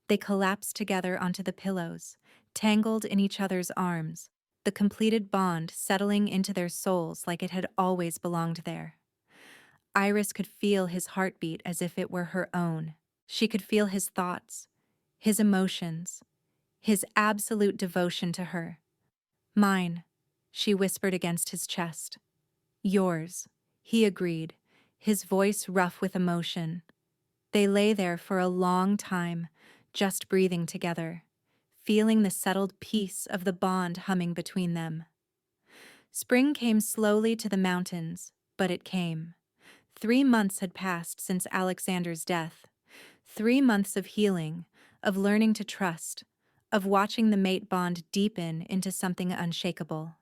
They collapsed together onto the pillows, tangled in each other's arms, the completed bond settling into their souls like it had always belonged there. Iris could feel his heartbeat as if it were her own. She could feel his thoughts, his emotions, his absolute devotion to her. Mine, she whispered against his chest. Yours, he agreed, his voice rough with emotion. They lay there for a long time, just breathing together, feeling the settled peace of the bond humming between them. Spring came slowly to the mountains, but it came. 3 months had passed since Alexander's death. 3 months of healing, of learning to trust, of watching the mate bond deepen into something unshakable.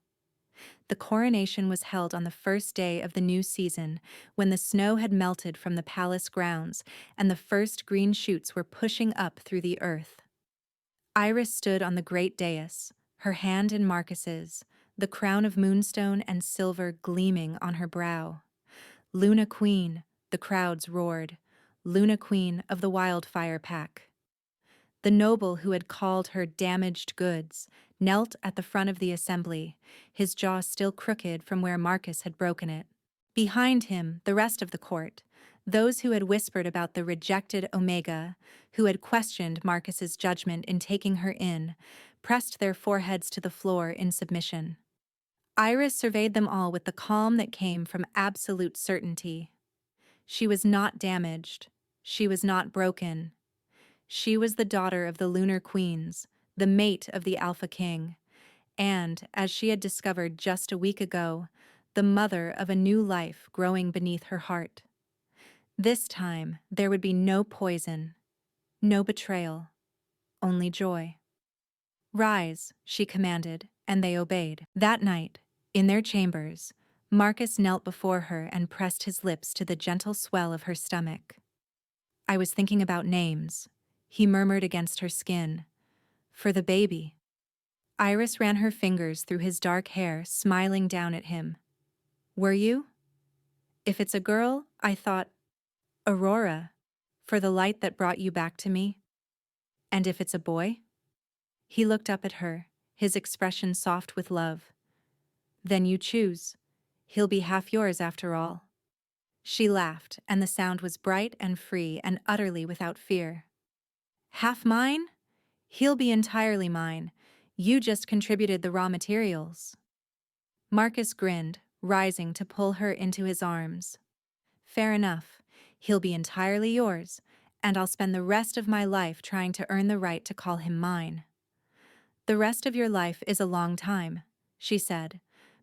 The coronation was held on the first day of the new season, when the snow had melted from the palace grounds and the first green shoots were pushing up through the earth. Iris stood on the great dais, her hand in Marcus's, the crown of moonstone and silver gleaming on her brow. Luna Queen, the crowds roared, Luna Queen of the Wildfire Pack. The noble who had called her damaged goods knelt at the front of the assembly, his jaw still crooked from where Marcus had broken it. Behind him, the rest of the court, those who had whispered about the rejected Omega, who had questioned Marcus's judgment in taking her in, pressed their foreheads to the floor in submission. Iris surveyed them all with the calm that came from absolute certainty. She was not damaged. She was not broken. She was the daughter of the Lunar Queens, the mate of the Alpha King, and, as she had discovered just a week ago, the mother of a new life growing beneath her heart. This time, there would be no poison, no betrayal, only joy. Rise, she commanded, and they obeyed. That night, in their chambers, Marcus knelt before her and pressed his lips to the gentle swell of her stomach. I was thinking about names, he murmured against her skin. For the baby. Iris ran her fingers through his dark hair, smiling down at him. Were you? If it's a girl, I thought, Aurora, for the light that brought you back to me. And if it's a boy? He looked up at her, his expression soft with love. Then you choose. He'll be half yours after all. She laughed, and the sound was bright and free and utterly without fear. Half mine? He'll be entirely mine. You just contributed the raw materials. Marcus grinned, rising to pull her into his arms. Fair enough. He'll be entirely yours, and I'll spend the rest of my life trying to earn the right to call him mine. The rest of your life is a long time, she said,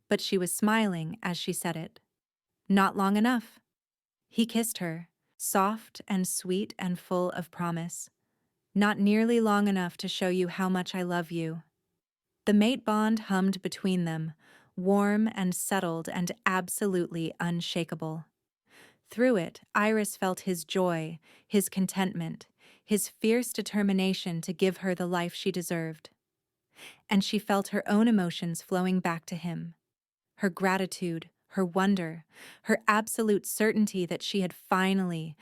but she was smiling as she said it. Not long enough. He kissed her, soft and sweet and full of promise. Not nearly long enough to show you how much I love you. The mate bond hummed between them, warm and settled and absolutely unshakable. Through it, Iris felt his joy, his contentment, his fierce determination to give her the life she deserved. And she felt her own emotions flowing back to him. Her gratitude, her wonder, her absolute certainty that she had finally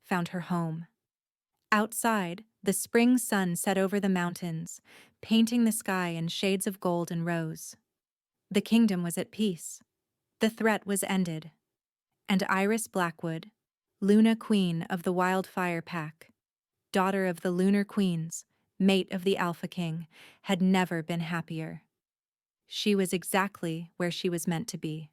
found her home. Outside, the spring sun set over the mountains, painting the sky in shades of gold and rose. The kingdom was at peace. The threat was ended. And Iris Blackwood, Luna Queen of the Wildfire Pack, daughter of the Lunar Queens, mate of the Alpha King, had never been happier. She was exactly where she was meant to be.